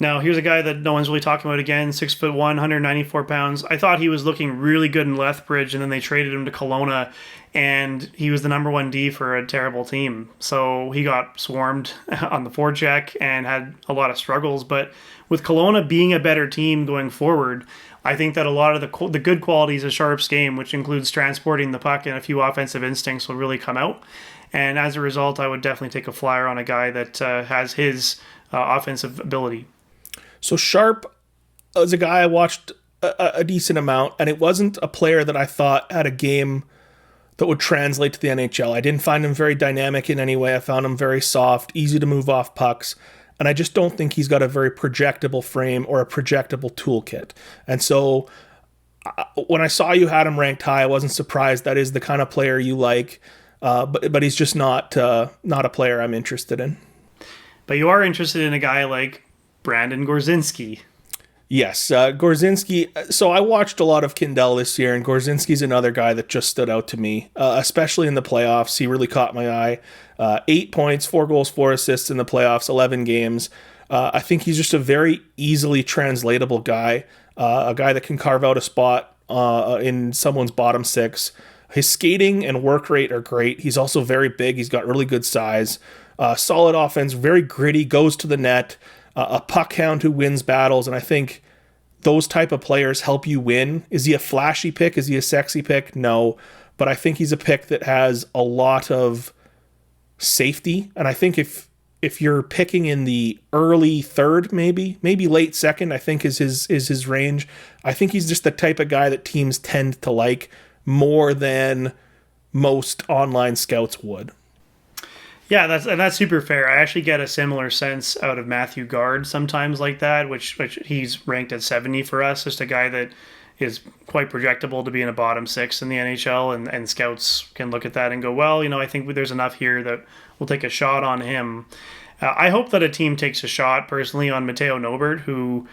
Now, here's a guy that no one's really talking about again, 6'1", 194 pounds. I thought he was looking really good in Lethbridge, and then they traded him to Kelowna, and he was the number 1 D for a terrible team. So he got swarmed on the forecheck and had a lot of struggles. But with Kelowna being a better team going forward, I think that a lot of the good qualities of Sharp's game, which includes transporting the puck and a few offensive instincts, will really come out. And as a result, I would definitely take a flyer on a guy that has his offensive ability. So Sharp is a guy I watched a decent amount, and it wasn't a player that I thought had a game that would translate to the NHL. I didn't find him very dynamic in any way. I found him very soft, easy to move off pucks, and I just don't think he's got a very projectable frame or a projectable toolkit. And so when I saw you had him ranked high, I wasn't surprised. That is the kind of player you like, but he's just not a player I'm interested in. But you are interested in a guy like Brandon Gorzinski. Yes, Gorzinski. So I watched a lot of Kindell this year, and Gorzinski's another guy that just stood out to me, especially in the playoffs. He really caught my eye. 8 points, 4 goals, 4 assists in the playoffs, 11 games. I think he's just a very easily translatable guy, a guy that can carve out a spot in someone's bottom 6. His skating and work rate are great. He's also very big. He's got really good size. Solid offense, very gritty, goes to the net. A puck hound who wins battles, and I think those type of players help you win. Is he a flashy pick? Is he a sexy pick? No, but I think he's a pick that has a lot of safety, and I think if you're picking in the early 3rd, maybe late 2nd, I think is his range. I think he's just the type of guy that teams tend to like more than most online scouts would. Yeah, that's super fair. I actually get a similar sense out of Matthew Gard sometimes like that, which he's ranked at 70 for us. Just a guy that is quite projectable to be in a bottom 6 in the NHL, and scouts can look at that and go, well, I think there's enough here that we'll take a shot on him. I hope that a team takes a shot personally on Matteo Nobert, who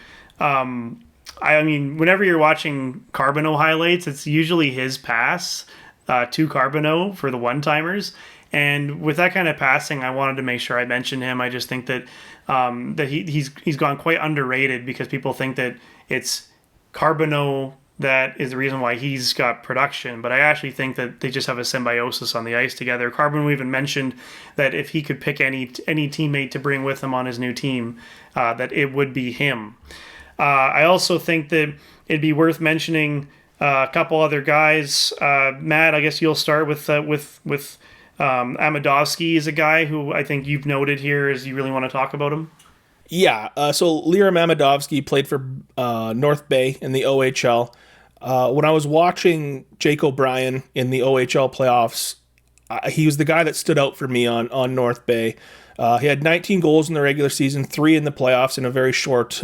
I mean, whenever you're watching Carbonneau highlights, it's usually his pass to Carbonneau for the one-timers. And with that kind of passing, I wanted to make sure I mentioned him. I just think that he's gone quite underrated because people think that it's Carbonneau that is the reason why he's got production. But I actually think that they just have a symbiosis on the ice together. Carbonneau even mentioned that if he could pick any teammate to bring with him on his new team, that it would be him. I also think that it'd be worth mentioning a couple other guys. Matt, I guess you'll start with Amidovsky is a guy who I think you've noted here as you really want to talk about him. Yeah, so Liram Amidovsky played for North Bay in the OHL. When I was watching Jake O'Brien in the OHL playoffs, he was the guy that stood out for me on North Bay. He had 19 goals in the regular season, 3 in the playoffs in a very short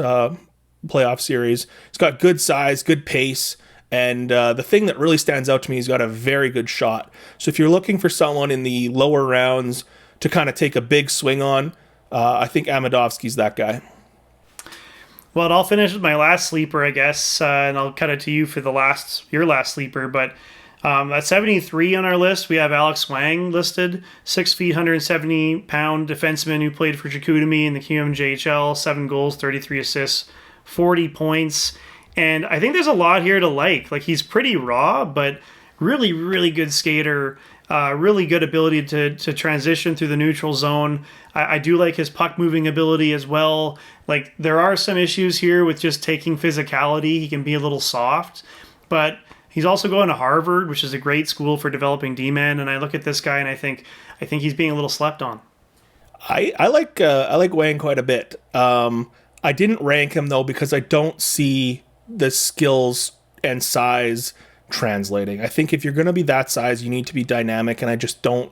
playoff series. He's got good size, good pace, and the thing that really stands out to me, he's got a very good shot. So if you're looking for someone in the lower rounds to kind of take a big swing on, I think Amidovsky's that guy. Well, I'll finish with my last sleeper, I guess, and I'll cut it to you for your last sleeper. But at 73 on our list, we have Alex Wang listed, 6 feet, 170-pound defenseman who played for Chicoutimi in the QMJHL, 7 goals, 33 assists, 40 points. And I think there's a lot here to like. Like, he's pretty raw, but really, really good skater. Really good ability to transition through the neutral zone. I do like his puck moving ability as well. Like, there are some issues here with just taking physicality. He can be a little soft, but he's also going to Harvard, which is a great school for developing D-men. And I look at this guy and I think he's being a little slept on. I like Wang quite a bit. I didn't rank him though because I don't see the skills and size translating. I think if you're going to be that size, you need to be dynamic, and I just don't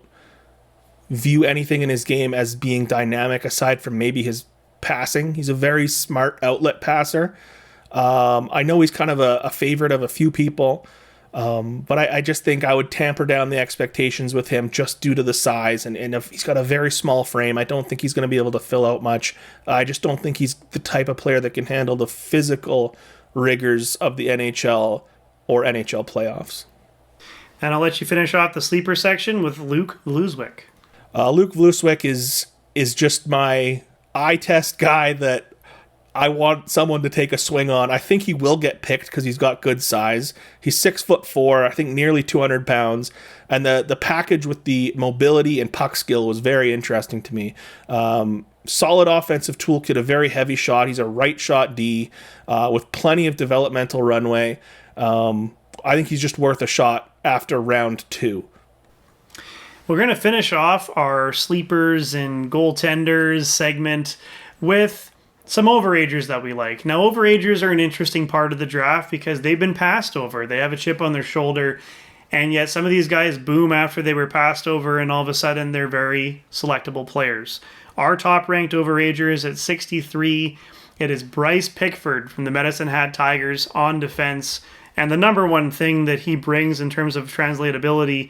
view anything in his game as being dynamic aside from maybe his passing. He's a very smart outlet passer. I know he's kind of a favorite of a few people, but I just think I would tamper down the expectations with him just due to the size, and if he's got a very small frame, I don't think he's going to be able to fill out much. I just don't think he's the type of player that can handle the physical rigors of the NHL or NHL playoffs. And I'll let you finish off the sleeper section with Luke Vluswick. Luke Vluswick is just my eye test guy that I want someone to take a swing on. I think he will get picked because he's got good size. He's 6'4", I think nearly 200 pounds. And the package with the mobility and puck skill was very interesting to me. Solid offensive toolkit, a very heavy shot. He's a right shot D with plenty of developmental runway. I think he's just worth a shot after round 2. We're going to finish off our sleepers and goaltenders segment with some overagers that we like. Now, overagers are an interesting part of the draft because they've been passed over. They have a chip on their shoulder, and yet some of these guys boom after they were passed over, and all of a sudden they're very selectable players. Our top-ranked overager is at 63. It is Bryce Pickford from the Medicine Hat Tigers on defense. And the number one thing that he brings in terms of translatability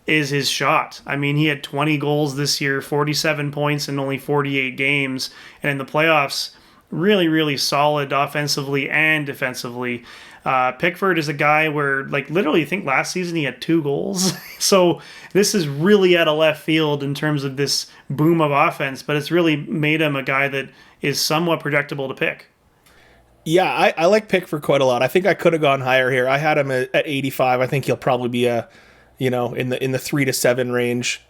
is his shot. I mean, he had 20 goals this year, 47 points in only 48 games. And in the playoffs, really, really solid offensively and defensively. Pickford is a guy where, like, literally, I think last season he had 2 goals. So this is really out of left field in terms of this boom of offense, but it's really made him a guy that is somewhat projectable to pick. Yeah, I like Pickford quite a lot. I think I could have gone higher here. I had him at 85. I think he'll probably be in the 3 to 7 range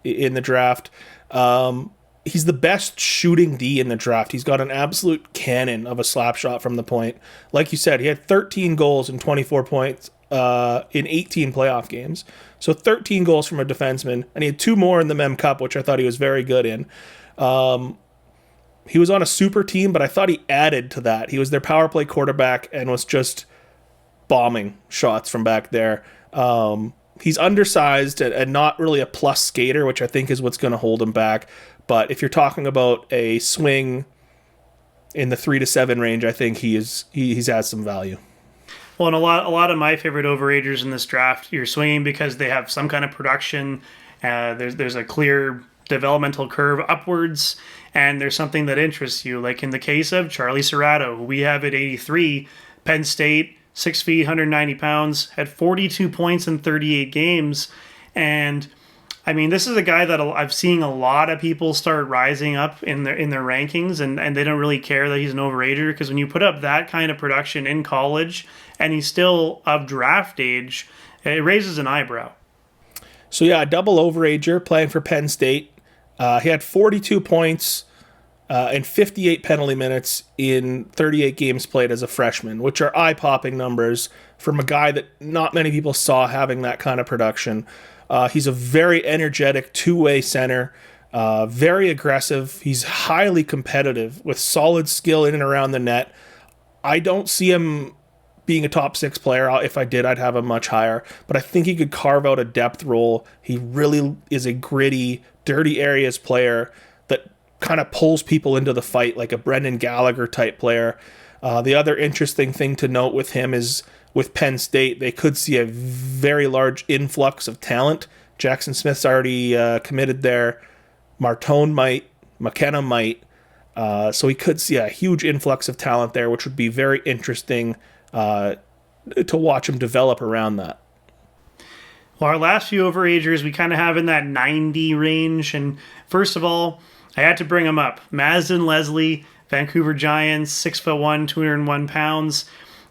in the draft. He's the best shooting D in the draft. He's got an absolute cannon of a slap shot from the point. Like you said, he had 13 goals and 24 points in 18 playoff games. So 13 goals from a defenseman, and he had 2 more in the Mem Cup, which I thought he was very good in. He was on a super team, but I thought he added to that. He was their power play quarterback and was just bombing shots from back there. He's undersized and not really a plus skater, which I think is what's going to hold him back. But if you're talking about a swing in the 3 to 7 range, I think he's has some value. Well, and a lot of my favorite overagers in this draft, you're swinging because they have some kind of production. There's a clear developmental curve upwards, and there's something that interests you. Like in the case of Charlie Serrato, who we have at 83, Penn State, 6 feet, 190 pounds, had 42 points in 38 games. And I mean, this is a guy that I've seen a lot of people start rising up in their rankings, and they don't really care that he's an overager, because when you put up that kind of production in college and he's still of draft age, it raises an eyebrow. So yeah, a double overager playing for Penn State. He had 42 points and 58 penalty minutes in 38 games played as a freshman, which are eye-popping numbers from a guy that not many people saw having that kind of production. He's a very energetic two-way center, very aggressive. He's highly competitive with solid skill in and around the net. I don't see him being a top 6 player. If I did, I'd have him much higher. But I think he could carve out a depth role. He really is a gritty, dirty areas player that kind of pulls people into the fight like a Brendan Gallagher type player. The other interesting thing to note with him is with Penn State, they could see a very large influx of talent. Jackson Smith's already committed there. Martone might. McKenna might. So we could see a huge influx of talent there, which would be very interesting to watch him develop around that. Well, our last few overagers we kind of have in that 90 range. And first of all, I had to bring him up. Mazden Leslie, Vancouver Giants, 6'1", 201 pounds.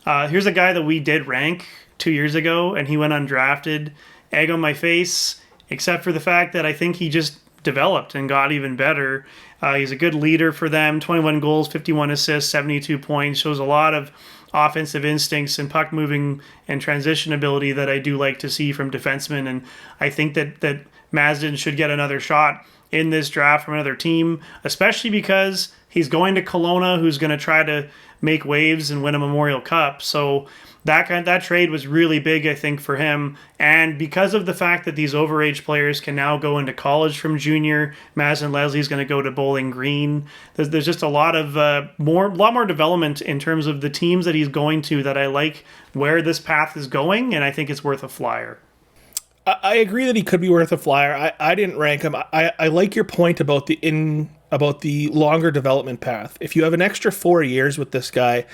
Here's a guy that we did rank 2 years ago, and he went undrafted. Egg on my face, except for the fact that I think he just developed and got even better. He's a good leader for them. 21 goals, 51 assists, 72 points. Shows a lot of offensive instincts and puck moving and transition ability that I do like to see from defensemen. And I think that Mazden should get another shot in this draft from another team, especially because he's going to Kelowna, who's going to try to make waves and win a Memorial Cup. So that trade was really big, I think, for him. And because of the fact that these overage players can now go into college from junior, Mazden Leslie's going to go to Bowling Green. There's just a lot more development in terms of the teams that he's going to that I like where this path is going, and I think it's worth a flyer. I agree that he could be worth a flyer. I didn't rank him. I like your point about the longer development path. If you have an extra 4 years with this guy,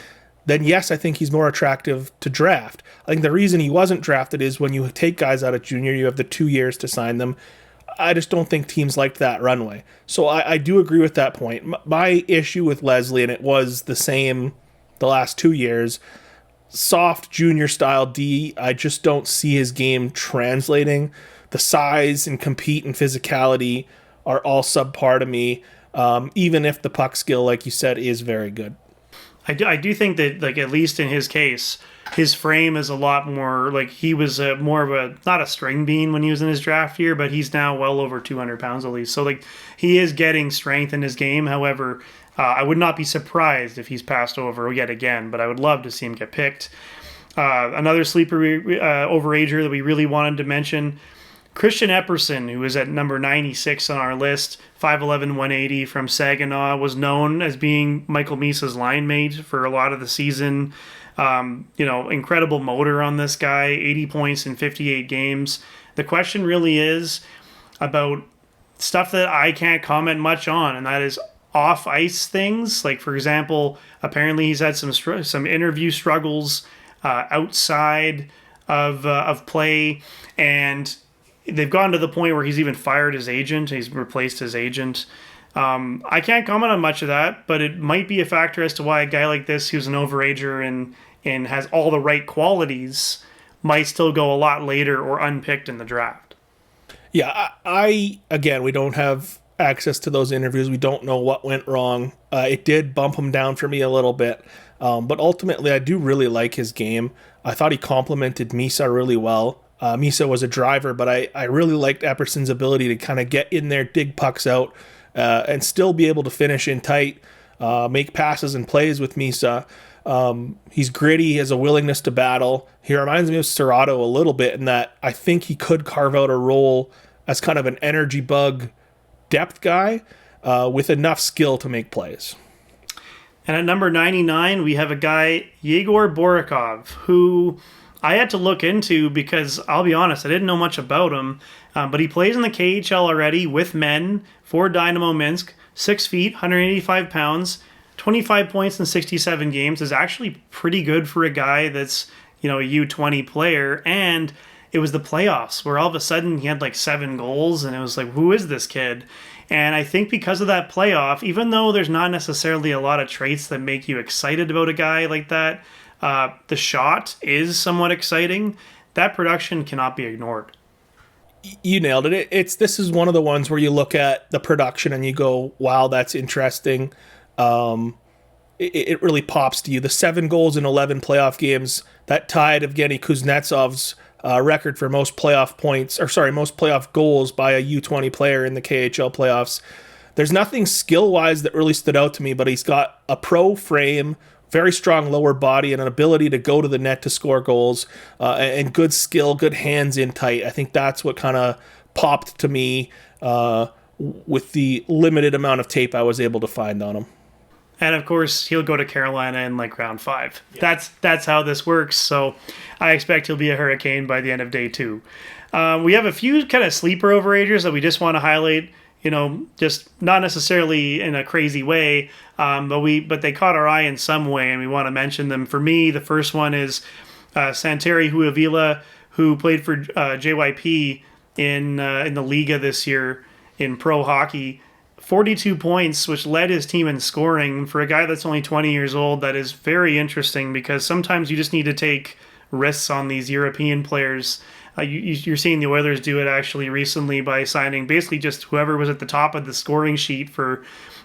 then yes, I think he's more attractive to draft. I think the reason he wasn't drafted is when you take guys out of junior, you have the 2 years to sign them. I just don't think teams liked that runway. So I do agree with that point. My issue with Leslie, and it was the same the last 2 years, soft junior style D, I just don't see his game translating. The size and compete and physicality are all subpar to me, even if the puck skill, like you said, is very good. I do think that, like, at least in his case, his frame is a lot more, like, he was more of a, not a string bean when he was in his draft year, but he's now well over 200 pounds at least. So, like, he is getting strength in his game. However, I would not be surprised if he's passed over yet again, but I would love to see him get picked. Another sleeper overager that we really wanted to mention, Christian Epperson, who is at number 96 on our list, 5'11", 180 from Saginaw, was known as being Michael Misa's line mate for a lot of the season. Incredible motor on this guy, 80 points in 58 games. The question really is about stuff that I can't comment much on, and that is off-ice things. Like, for example, apparently he's had some interview struggles outside of play, and they've gotten to the point where he's even fired his agent. He's replaced his agent. I can't comment on much of that, but it might be a factor as to why a guy like this, who's an overager and has all the right qualities, might still go a lot later or unpicked in the draft. Yeah, again, we don't have access to those interviews. We don't know what went wrong. It did bump him down for me a little bit. But ultimately, I do really like his game. I thought he complemented Misa really well. Misa was a driver, but I really liked Epperson's ability to kind of get in there, dig pucks out, and still be able to finish in tight, make passes and plays with Misa. He's gritty. He has a willingness to battle. He reminds me of Serrato a little bit in that I think he could carve out a role as kind of an energy bug depth guy with enough skill to make plays. And at number 99, we have a guy, Yegor Borikov, who I had to look into because I'll be honest, I didn't know much about him. But he plays in the KHL already with men for Dynamo Minsk, 6 feet, 185 pounds, 25 points in 67 games is actually pretty good for a guy that's, a U20 player. And it was the playoffs where all of a sudden he had like 7 goals, and it was like, who is this kid? And I think because of that playoff, even though there's not necessarily a lot of traits that make you excited about a guy like that, the shot is somewhat exciting. That production cannot be ignored. You nailed it. This is one of the ones where you look at the production and you go, wow, that's interesting. It really pops to you. The 7 goals in 11 playoff games, that tied Evgeny Kuznetsov's record for most playoff goals by a U20 player in the KHL playoffs. There's nothing skill-wise that really stood out to me, but he's got a pro frame, very strong lower body, and an ability to go to the net to score goals, and good skill, good hands in tight. I think that's what kind of popped to me with the limited amount of tape I was able to find on him. And of course, he'll go to Carolina in like round 5. Yeah. That's how this works. So I expect he'll be a Hurricane by the end of day 2. We have a few kind of sleeper overagers that we just want to highlight. Just not necessarily in a crazy way, but they caught our eye in some way, and we want to mention them. For me, the first one is Santeri Huavila, who played for JYP in the Liga this year in pro hockey. 42 points, which led his team in scoring. For a guy that's only 20 years old, that is very interesting because sometimes you just need to take risks on these European players. You're seeing the Oilers do it actually recently by signing basically just whoever was at the top of the scoring sheet for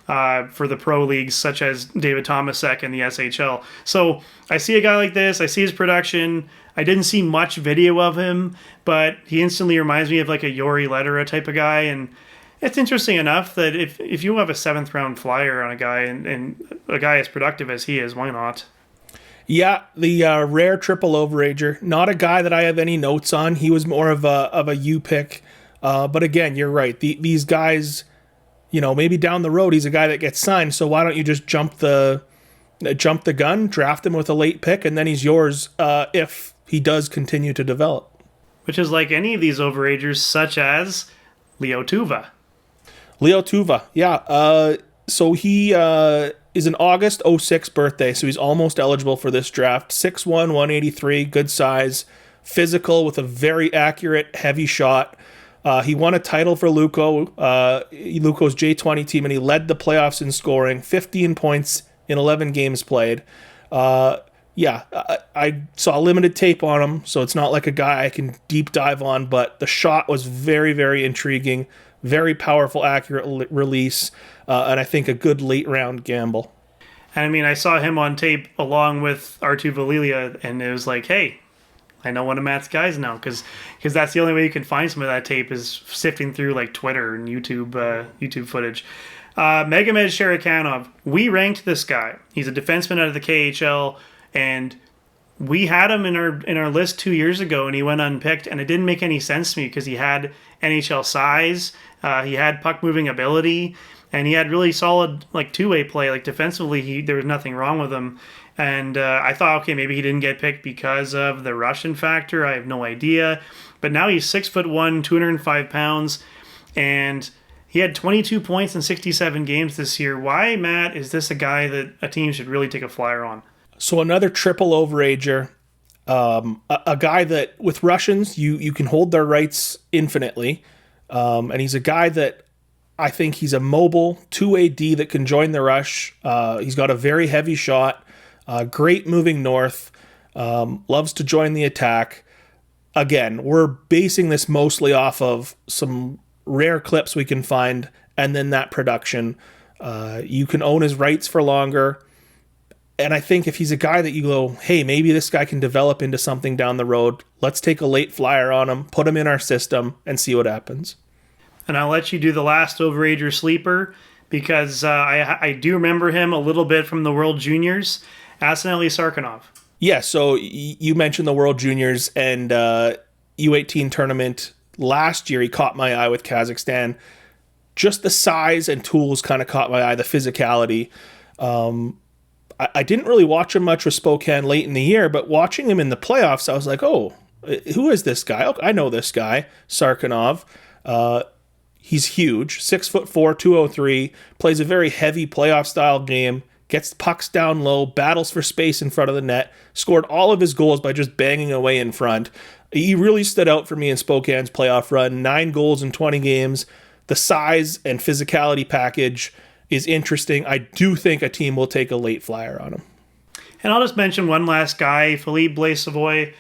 the pro leagues, such as David Tomasek in the SHL. So I see a guy like this. I see his production. I didn't see much video of him, but he instantly reminds me of like a Yori Lederer type of guy. And it's interesting enough that if you have a 7th round flyer on a guy and a guy as productive as he is, why not? Yeah, the rare triple overager. Not a guy that I have any notes on. He was more of a U pick. But again, you're right. These guys, maybe down the road he's a guy that gets signed. So why don't you just jump the gun, draft him with a late pick, and then he's yours if he does continue to develop. Which is like any of these overagers, such as Leo Tuva. Yeah. So he is an August 06 birthday, so he's almost eligible for this draft. 6'1", 183, good size, physical with a very accurate, heavy shot. He won a title for Luko's J20 team, and he led the playoffs in scoring, 15 points in 11 games played. I saw limited tape on him, so it's not like a guy I can deep dive on, but the shot was very, very intriguing. Very powerful, accurate release, and I think a good late-round gamble. And I mean, I saw him on tape along with Artu Valilia, and it was like, hey, I know one of Matt's guys now, because that's the only way you can find some of that tape is sifting through like Twitter and YouTube footage. Megamed Sherikanov, we ranked this guy. He's a defenseman out of the KHL, and we had him in our list 2 years ago, and he went unpicked, and it didn't make any sense to me because he had NHL size, he had puck moving ability, and he had really solid like two-way play. Like defensively, there was nothing wrong with him. And I thought, okay, maybe he didn't get picked because of the Russian factor. I have no idea. But now he's 6'1", 205 pounds, and he had 22 points in 67 games this year. Why, Matt, is this a guy that a team should really take a flyer on? So another triple overager, a guy that with Russians, you can hold their rights infinitely. And he's a guy that I think he's a mobile 2-way D that can join the rush. He's got a very heavy shot, great moving north, loves to join the attack. Again, we're basing this mostly off of some rare clips we can find and then that production. You can own his rights for longer. And I think if he's a guy that you go, hey, maybe this guy can develop into something down the road, let's take a late flyer on him, put him in our system, and see what happens. And I'll let you do the last overager sleeper because I do remember him a little bit from the World Juniors, Asaneli Sarkinov. Yeah, so you mentioned the World Juniors and U18 tournament last year. He caught my eye with Kazakhstan. Just the size and tools kind of caught my eye, the physicality. I didn't really watch him much with Spokane late in the year, but watching him in the playoffs, I was like, oh, who is this guy? Okay, I know this guy, Sarkinov. He's huge, 6'4", 203, plays a very heavy playoff style game, gets pucks down low, battles for space in front of the net, scored all of his goals by just banging away in front. He really stood out for me in Spokane's playoff run, 9 goals in 20 games. The size and physicality package is interesting. I do think a team will take a late flyer on him. And I'll just mention one last guy, Philippe Blais-Savoy.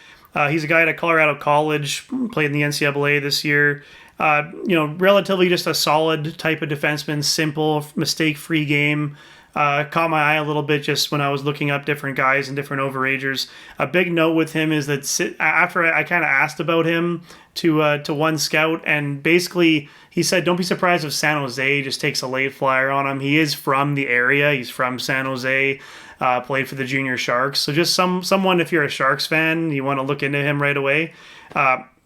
He's a guy at Colorado College, played in the NCAA this year. Relatively just a solid type of defenseman, simple, mistake-free game. Caught my eye a little bit just when I was looking up different guys and different overagers. A big note with him is that after I kind of asked about him to one scout, and basically he said, don't be surprised if San Jose just takes a late flyer on him. He is from the area. He's from San Jose, played for the Junior Sharks. So just someone, if you're a Sharks fan, you want to look into him right away.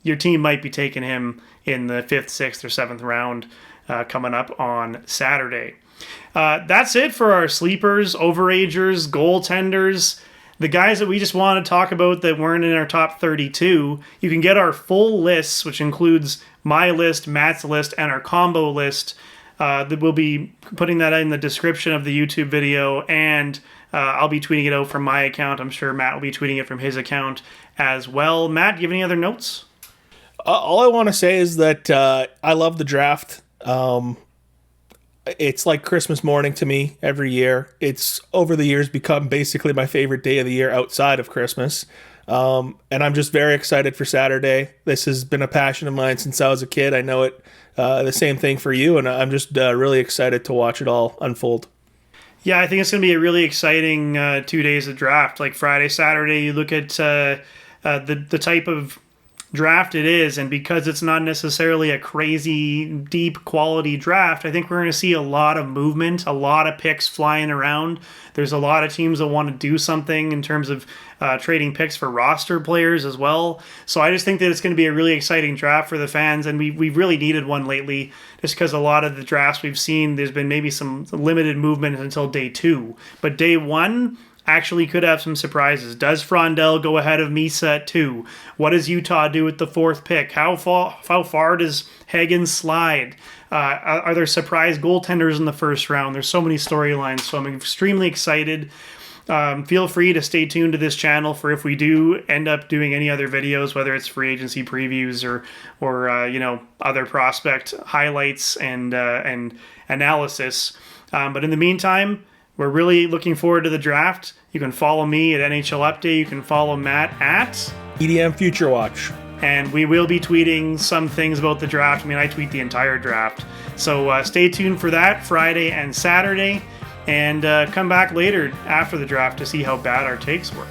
Your team might be taking him in the 5th, 6th, or 7th round coming up on Saturday. That's it for our sleepers, overagers, goaltenders, the guys that we just want to talk about that weren't in our top 32. You can get our full lists, which includes my list, Matt's list, and our combo list. That we'll be putting that in the description of the YouTube video, and I'll be tweeting it out from my account. I'm sure Matt will be tweeting it from his account as well. Matt, do you have any other notes? All I want to say is that I love the draft. It's like Christmas morning to me every year. It's over the years become basically my favorite day of the year outside of Christmas. And I'm just very excited for Saturday. This has been a passion of mine since I was a kid. I know it, the same thing for you, and I'm just really excited to watch it all unfold. Yeah, I think it's going to be a really exciting 2 days of draft. Like Friday, Saturday, you look at the type of draft it is, and because it's not necessarily a crazy deep quality draft, I think we're going to see a lot of movement, a lot of picks flying around. There's a lot of teams that want to do something in terms of trading picks for roster players as well. So I just think that it's going to be a really exciting draft for the fans, and we've really needed one lately, just because a lot of the drafts we've seen, there's been maybe some limited movement until day 2, but day 1 actually could have some surprises. Does Frondell go ahead of Misa at 2? What does Utah do with the 4th pick? How far does Hagen slide? Are there surprise goaltenders in the first round? There's so many storylines, so I'm extremely excited. Feel free to stay tuned to this channel for if we do end up doing any other videos, whether it's free agency previews or other prospect highlights and analysis. But in the meantime, we're really looking forward to the draft. You can follow me at NHL Update. You can follow Matt at EDM Future Watch. And we will be tweeting some things about the draft. I mean, I tweet the entire draft. So stay tuned for that Friday and Saturday. And come back later after the draft to see how bad our takes were.